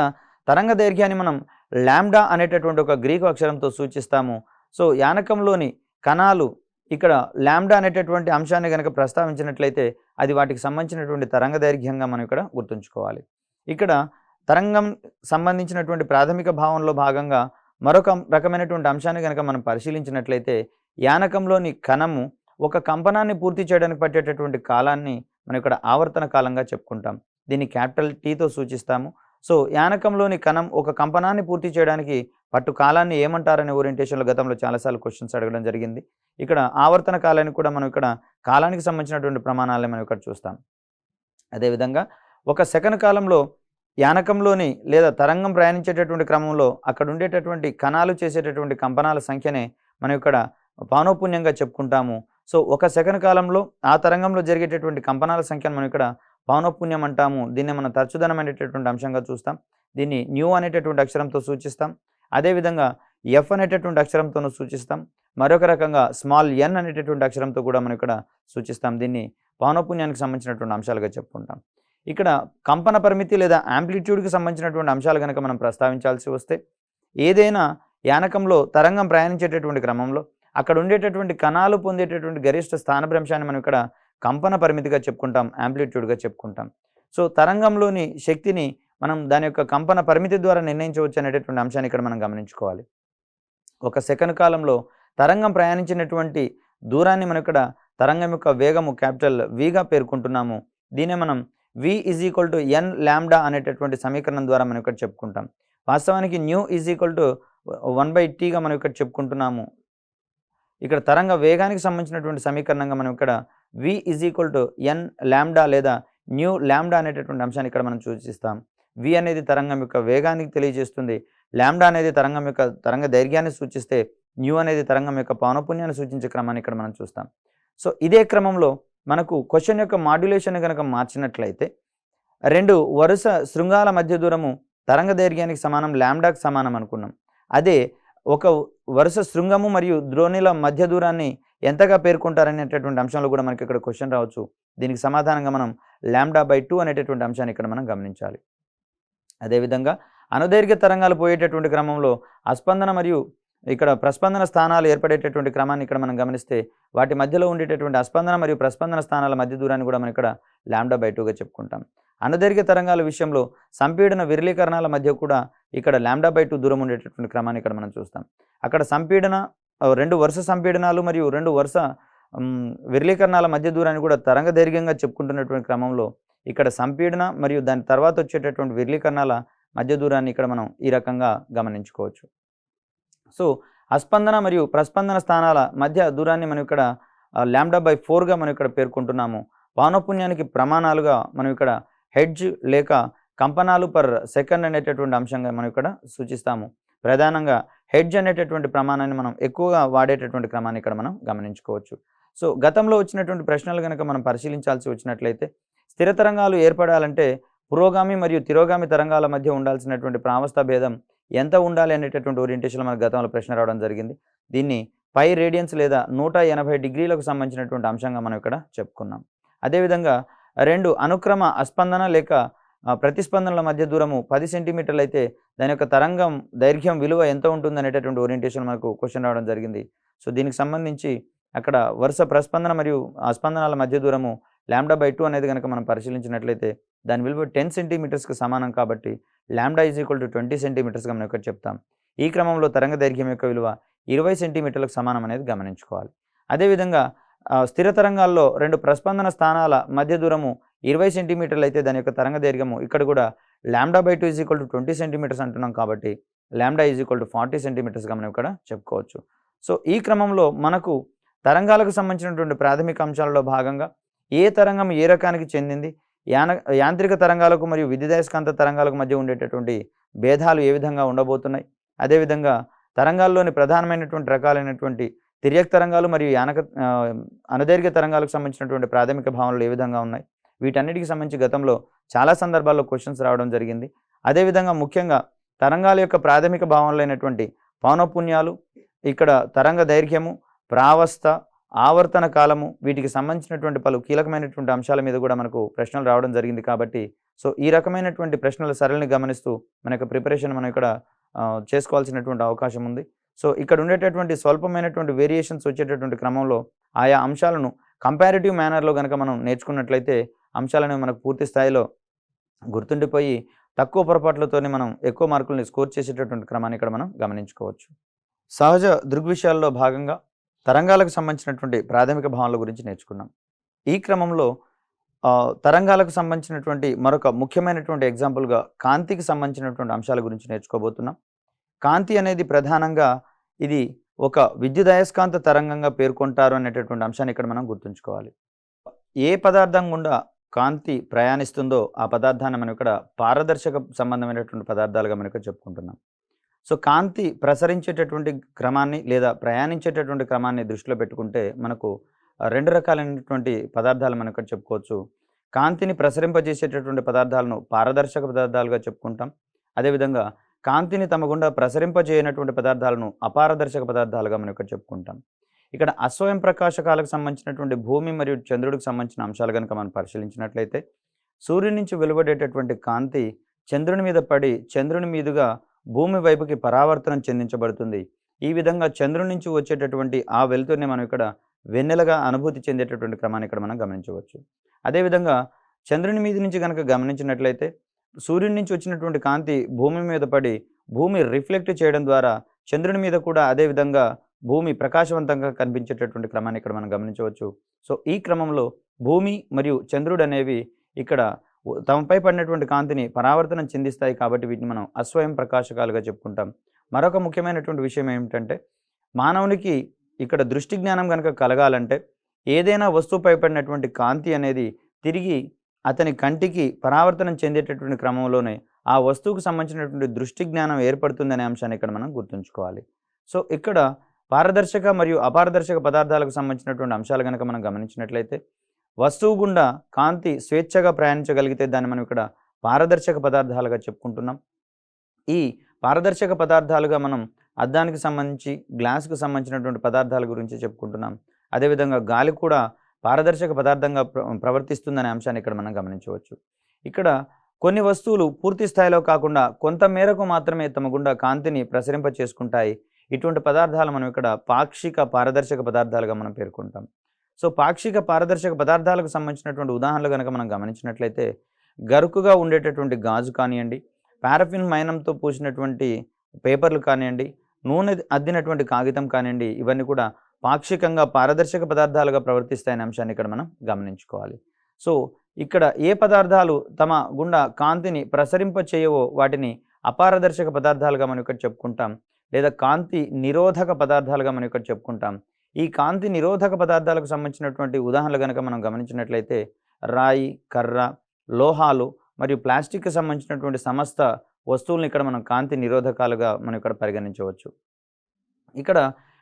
తరంగ దైర్ఘ్యాన్ని మనం లాంబ్డా అనేటటువంటి ఒక గ్రీకు అక్షరంతో సూచిస్తాము. సో యానకంలోని కణాలు ఇక్కడ లాంబ్డా అనేటటువంటి అంశాన్ని కనుక ప్రస్తావించినట్లయితే అది వాటికి సంబంధించినటువంటి తరంగ దైర్ఘ్యంగా మనం ఇక్కడ గుర్తుంచుకోవాలి. ఇక్కడ తరంగం సంబంధించినటువంటి ప్రాథమిక భావంలో భాగంగా మరొక రకమైనటువంటి అంశాన్ని కనుక మనం పరిశీలించినట్లయితే యానకంలోని కణము ఒక కంపనాన్ని పూర్తి చేయడానికి పట్టేటటువంటి కాలాన్ని మనం ఇక్కడ ఆవర్తన కాలంగా చెప్పుకుంటాం. దీన్ని క్యాపిటల్ టీతో సూచిస్తాము. సో యానకంలోని కణం ఒక కంపనాన్ని పూర్తి చేయడానికి పట్టు కాలాన్ని ఏమంటారనే ఓరియంటేషన్లో గతంలో చాలాసార్లు క్వశ్చన్స్ అడగడం జరిగింది. ఇక్కడ ఆవర్తన కాలాన్ని కూడా మనం ఇక్కడ కాలానికి సంబంధించినటువంటి ప్రమాణాలను మనం ఇక్కడ చూస్తాం. అదేవిధంగా ఒక సెకను కాలంలో యానకంలోని లేదా తరంగం ప్రయాణించేటటువంటి క్రమంలో అక్కడ ఉండేటటువంటి కణాలు చేసేటటువంటి కంపనాల సంఖ్యనే మనం ఇక్కడ పౌనఃపున్యంగా చెప్పుకుంటాము. సో ఒక సెకను కాలంలో ఆ తరంగంలో జరిగేటటువంటి కంపనాల సంఖ్యను మనం ఇక్కడ పౌనఃపున్యం అంటాము. దీన్ని మనం తరచుదనం అనేటటువంటి అంశంగా చూస్తాం. దీన్ని న్యూ అనేటటువంటి అక్షరంతో సూచిస్తాం. అదేవిధంగా ఎఫ్ అనేటటువంటి అక్షరంతోనూ సూచిస్తాం. మరొక రకంగా స్మాల్ ఎన్ అనేటటువంటి అక్షరంతో కూడా మనం ఇక్కడ సూచిస్తాం. దీన్ని పౌనఃపున్యానికి సంబంధించినటువంటి అంశాలుగా చెప్పుకుంటాం. ఇక్కడ కంపన పరిమితి లేదా యాంప్లిట్యూడ్కి సంబంధించినటువంటి అంశాలు కనుక మనం ప్రస్తావించాల్సి వస్తే ఏదైనా యానకంలో తరంగం ప్రయాణించేటటువంటి క్రమంలో అక్కడ ఉండేటటువంటి కణాలు పొందేటటువంటి గరిష్ట స్థానభ్రంశాన్ని మనం ఇక్కడ కంపన పరిమితిగా చెప్పుకుంటాం, యాంప్లిట్యూడ్గా చెప్పుకుంటాం. సో తరంగంలోని శక్తిని మనం దాని యొక్క కంపన పరిమితి ద్వారా నిర్ణయించవచ్చు అనేటటువంటి అంశాన్ని ఇక్కడ మనం గమనించుకోవాలి. ఒక సెకను కాలంలో తరంగం ప్రయాణించినటువంటి దూరాన్ని మనం ఇక్కడ తరంగం యొక్క వేగము క్యాపిటల్ విగా పేర్కొంటున్నాము. దీనే మనం v = n లాంబ్డా అనేటటువంటి సమీకరణం ద్వారా మనం ఇక్కడ చెప్పుకుంటాం. వాస్తవానికి న్యూ = 1/tగా మనం ఇక్కడ చెప్పుకుంటున్నాము. ఇక్కడ తరంగ వేగానికి సంబంధించినటువంటి సమీకరణంగా మనం ఇక్కడ v = n లాంబ్డా లేదా న్యూ లాంబ్డా అనేటటువంటి అంశాన్ని ఇక్కడ మనం సూచిస్తాం. v అనేది తరంగం యొక్క వేగానికి తెలియజేస్తుంది. లాంబ్డా అనేది తరంగం యొక్క తరంగ దైర్ఘ్యాన్ని సూచిస్తే న్యూ అనేది తరంగం యొక్క పౌనఃపున్యాన్ని సూచించే క్రమాన్ని ఇక్కడ మనం చూస్తాం. సో ఇదే క్రమంలో మనకు క్వశ్చన్ యొక్క మాడ్యులేషన్ కనుక మార్చినట్లయితే 2 వరుస శృంగాల మధ్య దూరము తరంగ దైర్ఘ్యానికి సమానం లాంబ్డాకి సమానం అనుకున్నాం. అదే ఒక వరుస శృంగము మరియు ద్రోణిల మధ్య దూరాన్ని ఎంతగా పేర్కొంటారనేటటువంటి అంశంలో కూడా మనకి ఇక్కడ క్వశ్చన్ రావచ్చు. దీనికి సమాధానంగా మనం λ/2 అనేటటువంటి అంశాన్ని ఇక్కడ మనం గమనించాలి. అదేవిధంగా అనుదైర్ఘ్య తరంగాలు పోయేటటువంటి క్రమంలో అస్పందన మరియు ఇక్కడ ప్రస్పందన స్థానాలు ఏర్పడేటటువంటి క్రమాన్ని ఇక్కడ మనం గమనిస్తే వాటి మధ్యలో ఉండేటటువంటి అస్పందన మరియు ప్రస్పందన స్థానాల మధ్య దూరాన్ని కూడా మనం ఇక్కడ λ/2గా చెప్పుకుంటాం. అనుదైర్ఘ్య తరంగాల విషయంలో సంపీడన విరళీకరణాల మధ్య కూడా ఇక్కడ λ/2 దూరం ఉండేటటువంటి క్రమాన్ని ఇక్కడ మనం చూస్తాం. అక్కడ సంపీడన 2 వరుస సంపీడనాలు మరియు 2 వరుస విరళీకరణాల మధ్య దూరాన్ని కూడా తరంగ దైర్ఘ్యంగా చెప్పుకుంటున్నటువంటి క్రమంలో ఇక్కడ సంపీడన మరియు దాని తర్వాత వచ్చేటటువంటి విరళీకరణాల మధ్య దూరాన్ని ఇక్కడ మనం ఈ రకంగా గమనించుకోవచ్చు. సో అస్పందన మరియు ప్రస్పందన స్థానాల మధ్య దూరాన్ని మనం ఇక్కడ λ/4గా మనం ఇక్కడ పేర్కొంటున్నాము. పౌనఃపున్యానికి ప్రమాణాలుగా మనం ఇక్కడ హెడ్జ్ లేక కంపనాలు పర్ సెకండ్ అనేటటువంటి అంశంగా మనం ఇక్కడ సూచిస్తాము. ప్రధానంగా హెడ్జ్ అనేటటువంటి ప్రమాణాన్ని మనం ఎక్కువగా వాడేటటువంటి క్రమాన్ని ఇక్కడ మనం గమనించుకోవచ్చు. సో గతంలో వచ్చినటువంటి ప్రశ్నలు కనుక మనం పరిశీలించాల్సి వచ్చినట్లయితే స్థిర తరంగాలు ఏర్పడాలంటే పురోగామి మరియు తిరోగామి తరంగాల మధ్య ఉండాల్సినటువంటి ప్రావస్థ భేదం ఎంత ఉండాలి అనేటటువంటి ఓరియంటేషన్లో మనకు గతంలో ప్రశ్న రావడం జరిగింది. దీన్ని π రేడియన్స్ లేదా 180 డిగ్రీలకు సంబంధించినటువంటి అంశంగా మనం ఇక్కడ చెప్పుకున్నాం. అదేవిధంగా 2 అనుక్రమ అస్పందన లేక ప్రతిస్పందనల మధ్య దూరము 10 సెంటీమీటర్లు అయితే దాని యొక్క తరంగం దైర్ఘ్యం విలువ ఎంత ఉంటుంది అనేటటువంటి ఓరియంటేషన్ మనకు క్వశ్చన్ రావడం జరిగింది. సో దీనికి సంబంధించి అక్కడ వరుస ప్రస్పందన మరియు అస్పందనాల మధ్య దూరము λ/2 అనేది కనుక మనం పరిశీలించినట్లయితే దాని విలువ 10 సెంటీమీటర్స్కి సమానం కాబట్టి λ = 20 సెంటీమీటర్స్గా మనం ఇక్కడ చెప్తాం. ఈ క్రమంలో తరంగ దైర్ఘ్యం యొక్క విలువ 20 సెంటీమీటర్లకు సమానం అనేది గమనించుకోవాలి. అదేవిధంగా స్థిర తరంగాల్లో 2 ప్రస్పందన స్థానాల మధ్య దూరము 20 సెంటీమీటర్లు అయితే దాని యొక్క తరంగ దైర్ఘ్యము ఇక్కడ కూడా λ/2 = 20 సెంటీమీటర్స్ అంటున్నాం కాబట్టి λ = 40 సెంటీమీటర్స్గా మనం ఇక్కడ చెప్పుకోవచ్చు. సో ఈ క్రమంలో మనకు తరంగాలకు సంబంధించినటువంటి ప్రాథమిక అంశాలలో భాగంగా ఏ తరంగం ఏ రకానికి చెందింది, యాంత్రిక తరంగాలకు మరియు విద్యుదయస్కాంత తరంగాలకు మధ్య ఉండేటటువంటి భేదాలు ఏ విధంగా ఉండబోతున్నాయి, అదేవిధంగా తరంగాల్లోని ప్రధానమైనటువంటి రకాలైనటువంటి తిర్యక్ తరంగాలు మరియు అనుదైర్ఘ్య తరంగాలకు సంబంధించినటువంటి ప్రాథమిక భావనలు ఏ విధంగా ఉన్నాయి, వీటన్నిటికి సంబంధించి గతంలో చాలా సందర్భాల్లో క్వశ్చన్స్ రావడం జరిగింది. అదేవిధంగా ముఖ్యంగా తరంగాల యొక్క ప్రాథమిక భావనలైనటువంటి పౌనఃపున్యాలు, ఇక్కడ తరంగ దైర్ఘ్యము, ప్రావస్థ, ఆవర్తన కాలము, వీటికి సంబంధించినటువంటి పలు కీలకమైనటువంటి అంశాల మీద కూడా మనకు ప్రశ్నలు రావడం జరిగింది. కాబట్టి సో ఈ రకమైనటువంటి ప్రశ్నల సరళిని గమనిస్తూ మన యొక్క ప్రిపరేషన్ మనం ఇక్కడ చేసుకోవాల్సినటువంటి అవకాశం ఉంది. సో ఇక్కడ ఉండేటటువంటి స్వల్పమైనటువంటి వేరియేషన్స్ వచ్చేటటువంటి క్రమంలో ఆయా అంశాలను కంపారిటివ్ మేనర్లో కనుక మనం నేర్చుకున్నట్లయితే అంశాలను మనకు పూర్తి స్థాయిలో గుర్తుండిపోయి తక్కువ పొరపాట్లతోనే మనం ఎక్కువ మార్కుల్ని స్కోర్ చేసేటటువంటి క్రమాన్ని ఇక్కడ మనం గమనించుకోవచ్చు. సహజ దృగ్విషయాల్లో భాగంగా తరంగాలకు సంబంధించినటువంటి ప్రాథమిక భావనల గురించి నేర్చుకున్నాం. ఈ క్రమంలో తరంగాలకు సంబంధించినటువంటి మరొక ముఖ్యమైనటువంటి ఎగ్జాంపుల్‌గా కాంతికి సంబంధించినటువంటి అంశాల గురించి నేర్చుకోబోతున్నాం. కాంతి అనేది ప్రధానంగా ఇది ఒక విద్యుదయస్కాంత తరంగంగా పేర్కొంటారు అనేటటువంటి అంశాన్ని ఇక్కడ మనం గుర్తుంచుకోవాలి. ఏ పదార్థం గుండా కాంతి ప్రయాణిస్తుందో ఆ పదార్థాన్ని మనం ఇక్కడ పారదర్శక సంబంధమైనటువంటి పదార్థాలుగా మనం ఇక్కడ చెప్పుకుంటున్నాం. సో, కాంతి ప్రసరించేటటువంటి క్రమాన్ని లేదా ప్రయాణించేటటువంటి క్రమాన్ని దృష్టిలో పెట్టుకుంటే మనకు 2 రకాలైనటువంటి పదార్థాలు మనం ఇక్కడ చెప్పుకోవచ్చు. కాంతిని ప్రసరింపజేసేటటువంటి పదార్థాలను పారదర్శక పదార్థాలుగా చెప్పుకుంటాం. అదేవిధంగా కాంతిని తమ గుండా ప్రసరింపజేయనటువంటి పదార్థాలను అపారదర్శక పదార్థాలుగా మనం ఇక్కడ చెప్పుకుంటాం. ఇక్కడ అస్వయం ప్రకాశకాలకు సంబంధించినటువంటి భూమి మరియు చంద్రుడికి సంబంధించిన అంశాలు గనుక మనం పరిశీలించినట్లయితే, సూర్యుని నుంచి వెలువడేటటువంటి కాంతి చంద్రుని మీద పడి చంద్రుని మీదుగా భూమి వైపుకి పరావర్తనం చెందించబడుతుంది. ఈ విధంగా చంద్రుని నుంచి వచ్చేటటువంటి ఆ వెలుతురిని మనం ఇక్కడ వెన్నెలగా అనుభూతి చెందేటటువంటి క్రమాన్ని ఇక్కడ మనం గమనించవచ్చు. అదేవిధంగా చంద్రుని మీద నుంచి గనక గమనించినట్లయితే, సూర్యుని నుంచి వచ్చినటువంటి కాంతి భూమి మీద పడి భూమి రిఫ్లెక్ట్ చేయడం ద్వారా చంద్రుని మీద కూడా అదే విధంగా భూమి ప్రకాశవంతంగా కనిపించేటటువంటి క్రమాన్ని ఇక్కడ మనం గమనించవచ్చు. సో, ఈ క్రమంలో భూమి మరియు చంద్రుడు అనేవి ఇక్కడ తమపై పడినటువంటి కాంతిని పరావర్తనం చెందిస్తాయి కాబట్టి వీటిని మనం అస్వయం ప్రకాశకాలుగా చెప్పుకుంటాం. మరొక ముఖ్యమైనటువంటి విషయం ఏమిటంటే, మానవునికి ఇక్కడ దృష్టి జ్ఞానం గనక కలగాలంటే ఏదైనా వస్తువుపై పడినటువంటి కాంతి అనేది తిరిగి అతని కంటికి పరావర్తనం చెందేటటువంటి క్రమంలోనే ఆ వస్తువుకు సంబంధించినటువంటి దృష్టి జ్ఞానం ఏర్పడుతుందనే అంశాన్ని ఇక్కడ మనం గుర్తుంచుకోవాలి. సో, ఇక్కడ పారదర్శక మరియు అపారదర్శక పదార్థాలకు సంబంధించినటువంటి అంశాలు గనక మనం గమనించినట్లయితే, వస్తువు గుండా కాంతి స్వేచ్ఛగా ప్రయాణించగలిగితే దాన్ని మనం ఇక్కడ పారదర్శక పదార్థాలుగా చెప్పుకుంటున్నాం. ఈ పారదర్శక పదార్థాలుగా మనం అద్దానికి సంబంధించి, గ్లాస్‌కు సంబంధించినటువంటి పదార్థాల గురించి చెప్పుకుంటున్నాం. అదేవిధంగా గాలి కూడా పారదర్శక పదార్థంగా ప్రవర్తిస్తుందనే అంశాన్ని ఇక్కడ మనం గమనించవచ్చు. ఇక్కడ కొన్ని వస్తువులు పూర్తి స్థాయిలో కాకుండా కొంత మేరకు మాత్రమే తమ గుండా కాంతిని ప్రసరింప చేసుకుంటాయి. ఇటువంటి పదార్థాలు మనం ఇక్కడ పాక్షిక పారదర్శక పదార్థాలుగా మనం పేర్కొంటాం. సో, పాక్షిక పారదర్శక పదార్థాలకు సంబంధించినటువంటి ఉదాహరణలు గనక మనం గమనించినట్లయితే, గరుకుగా ఉండేటటువంటి గాజు కానియండి, పారాఫిన్ మైనంతో పూసినటువంటి పేపర్లు కానియండి, నూనె అద్దినటువంటి కాగితం కానియండి, ఇవన్నీ కూడా పాక్షికంగా పారదర్శక పదార్థాలుగా ప్రవర్తిస్తాయనే అంశాన్ని ఇక్కడ మనం గమనించుకోవాలి. సో, ఇక్కడ ఏ పదార్థాలు తమ గుండా కాంతిని ప్రసరింప చేయవో వాటిని అపారదర్శక పదార్థాలుగా మనం ఇక్కడ చెప్పుకుంటాం. లేదా కాంతి నిరోధక పదార్థాలుగా మనం ఇక్కడ చెప్పుకుంటాం. ఈ కాంతి నిరోధక పదార్థాలకు సంబంధించినటువంటి ఉదాహరణలు గనక మనం గమనించినట్లయితే, రాయి, కర్ర, లోహాలు మరియు ప్లాస్టిక్‌కి సంబంధించినటువంటి సమస్త వస్తువులను ఇక్కడ మనం కాంతి నిరోధకాలుగా మనం ఇక్కడ పరిగణించవచ్చు. ఇక్కడ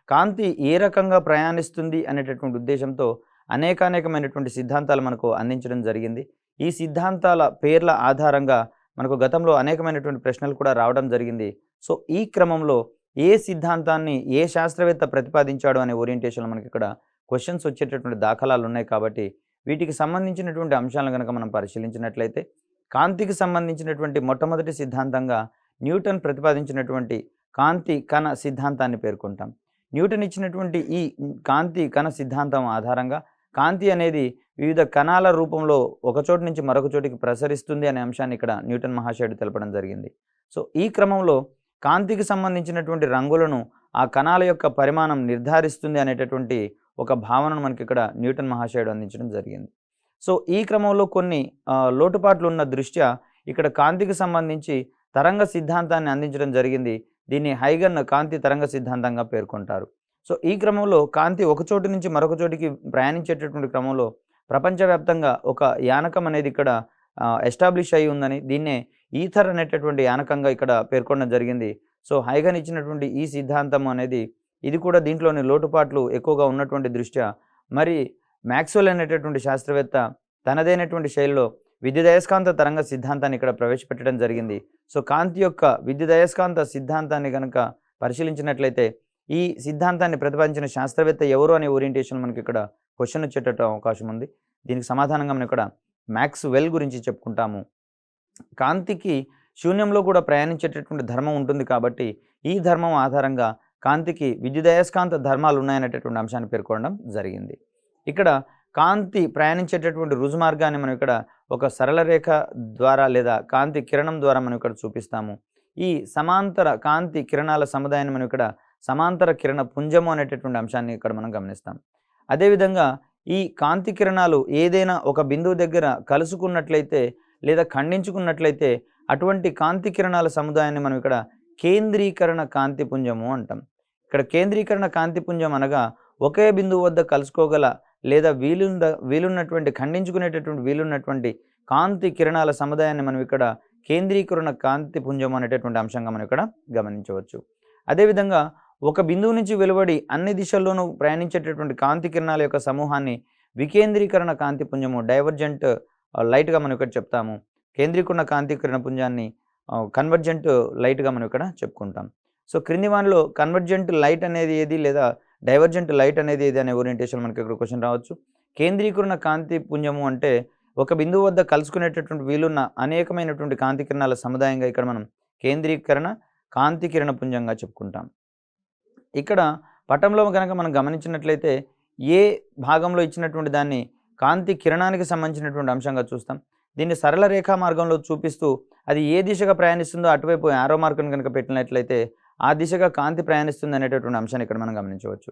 కాంతి ఏ రకంగా ప్రయాణిస్తుంది అనేటటువంటి ఉద్దేశంతో అనేకానేకమైనటువంటి సిద్ధాంతాలు మనకు అందించడం జరిగింది. ఈ సిద్ధాంతాల పేర్ల ఆధారంగా మనకు గతంలో అనేకమైనటువంటి ప్రశ్నలు కూడా రావడం జరిగింది. సో, ఈ క్రమంలో ఏ సిద్ధాంతాన్ని ఏ శాస్త్రవేత్త ప్రతిపాదించాడు అనే ఓరియంటేషన్‌లో మనకి ఇక్కడ క్వెషన్స్ వచ్చేటటువంటి దాఖలాలు ఉన్నాయి కాబట్టి, వీటికి సంబంధించినటువంటి అంశాలను గనక మనం పరిశీలించినట్లయితే, కాంతికి సంబంధించినటువంటి మొట్టమొదటి సిద్ధాంతంగా న్యూటన్ ప్రతిపాదించినటువంటి కాంతి కణ సిద్ధాంతాన్ని పేర్కొంటాం. న్యూటన్ ఇచ్చినటువంటి ఈ కాంతి కణ సిద్ధాంతం ఆధారంగా కాంతి అనేది వివిధ కణాల రూపంలో ఒక చోటు నుంచి మరొక చోటికి ప్రసరిస్తుంది అనే అంశాన్ని ఇక్కడ న్యూటన్ మహాశయుడు తెలపడం జరిగింది. సో, ఈ క్రమంలో కాంతికి సంబంధించినటువంటి రంగులను ఆ కణాల యొక్క పరిమాణం నిర్ధారిస్తుంది అనేటటువంటి ఒక భావనను మనకి ఇక్కడ న్యూటన్ మహాశయుడు అందించడం జరిగింది. సో, ఈ క్రమంలో కొన్ని లోటుపాట్లు ఉన్న దృష్ట్యా ఇక్కడ కాంతికి సంబంధించి తరంగ సిద్ధాంతాన్ని అందించడం జరిగింది. దీన్ని హైగన్ కాంతి తరంగ సిద్ధాంతంగా పేర్కొంటారు. సో, ఈ క్రమంలో కాంతి ఒక చోటు నుంచి మరొక చోటికి ప్రయాణించేటటువంటి క్రమంలో ప్రపంచవ్యాప్తంగా ఒక యానకం అనేది ఇక్కడ ఎస్టాబ్లిష్ అయి ఉందని, దీన్నే ఈథర్ అనేటటువంటి యానకంగా ఇక్కడ పేర్కొనడం జరిగింది. సో, హైగన్ ఇచ్చినటువంటి ఈ సిద్ధాంతం అనేది ఇది కూడా దీంట్లోని లోటుపాట్లు ఎక్కువగా ఉన్నటువంటి దృష్ట్యా మరి మ్యాక్స్‌వెల్ అనేటటువంటి శాస్త్రవేత్త తనదైనటువంటి శైలిలో విద్యుదయస్కాంత తరంగ సిద్ధాంతాన్ని ఇక్కడ ప్రవేశపెట్టడం జరిగింది. సో, కాంతి యొక్క విద్యుదయస్కాంత సిద్ధాంతాన్ని గనక పరిశీలించినట్లయితే, ఈ సిద్ధాంతాన్ని ప్రతిపాదించిన శాస్త్రవేత్త ఎవరు అనే ఓరియంటేషన్ మనకి ఇక్కడ క్వెషన్ వచ్చేటట్టు అవకాశం ఉంది. దీనికి సమాధానంగా మనం ఇక్కడ మ్యాక్స్‌వెల్ గురించి చెప్పుకుంటాము. కాంతికి శూన్యంలో కూడా ప్రయాణించేటటువంటి ధర్మం ఉంటుంది కాబట్టి, ఈ ధర్మం ఆధారంగా కాంతికి విద్యుదయస్కాంత ధర్మాలు ఉన్నాయనేటటువంటి అంశాన్ని పేర్కొనడం జరిగింది. ఇక్కడ కాంతి ప్రయాణించేటటువంటి రుజుమార్గాన్ని మనం ఇక్కడ ఒక సరళ రేఖ ద్వారా లేదా కాంతి కిరణం ద్వారా మనం ఇక్కడ చూపిస్తాము. ఈ సమాంతర కాంతి కిరణాల సముదాయాన్ని మనం ఇక్కడ సమాంతర కిరణ పుంజము అనేటటువంటి అంశాన్ని ఇక్కడ మనం గమనిస్తాం. అదేవిధంగా ఈ కాంతి కిరణాలు ఏదైనా ఒక బిందువు దగ్గర కలుసుకున్నట్లయితే లేదా ఖండించుకున్నట్లయితే అటువంటి కాంతి కిరణాల సముదాయాన్ని మనం ఇక్కడ కేంద్రీకరణ కాంతి పుంజము అంటాం. ఇక్కడ కేంద్రీకరణ కాంతి పుంజం అనగా ఒకే బిందువు వద్ద కలుసుకోగల లేదా వీలున్నటువంటి ఖండించుకునేటటువంటి వీలున్నటువంటి కాంతి కిరణాల సముదాయాన్ని మనం ఇక్కడ కేంద్రీకరణ కాంతి పుంజం అనేటటువంటి అంశంగా మనం ఇక్కడ గమనించవచ్చు. అదేవిధంగా ఒక బిందువు నుంచి వెలువడి అన్ని దిశల్లోనూ ప్రయాణించేటటువంటి కాంతి కిరణాల యొక్క సమూహాన్ని వికేంద్రీకరణ కాంతి పుంజము డైవర్జెంట్ లైట్గా మనం ఇక్కడ చెప్తాము. కేంద్రీకరణ కాంతి కిరణ పుంజాన్ని కన్వర్జెంట్ లైట్గా మనం ఇక్కడ చెప్పుకుంటాం. సో క్రింది వానిలో కన్వర్జెంట్ లైట్ అనేది ఏది లేదా డైవర్జెంట్ లైట్ అనేది ఏది అనే ఓరియంటేషన్ మనకి ఇక్కడ క్వశ్చన్ రావచ్చు. కేంద్రీకరణ కాంతి పుంజము అంటే ఒక బిందువు వద్ద కలుసుకునేటటువంటి వీలున్న అనేకమైనటువంటి కాంతి కిరణాల సముదాయంగా ఇక్కడ మనం కేంద్రీకరణ కాంతి కిరణ పుంజంగా చెప్పుకుంటాం. ఇక్కడ పటంలో కనుక మనం గమనించినట్లయితే ఏ భాగంలో ఇచ్చినటువంటి దాన్ని కాంతి కిరణానికి సంబంధించినటువంటి అంశంగా చూస్తాం. దీన్ని సరళ రేఖా మార్గంలో చూపిస్తూ అది ఏ దిశగా ప్రయాణిస్తుందో అటువైపు యారో మార్కును కనుక పెట్టినట్లయితే ఆ దిశగా కాంతి ప్రయాణిస్తుంది అనేటటువంటి అంశాన్ని ఇక్కడ మనం గమనించవచ్చు.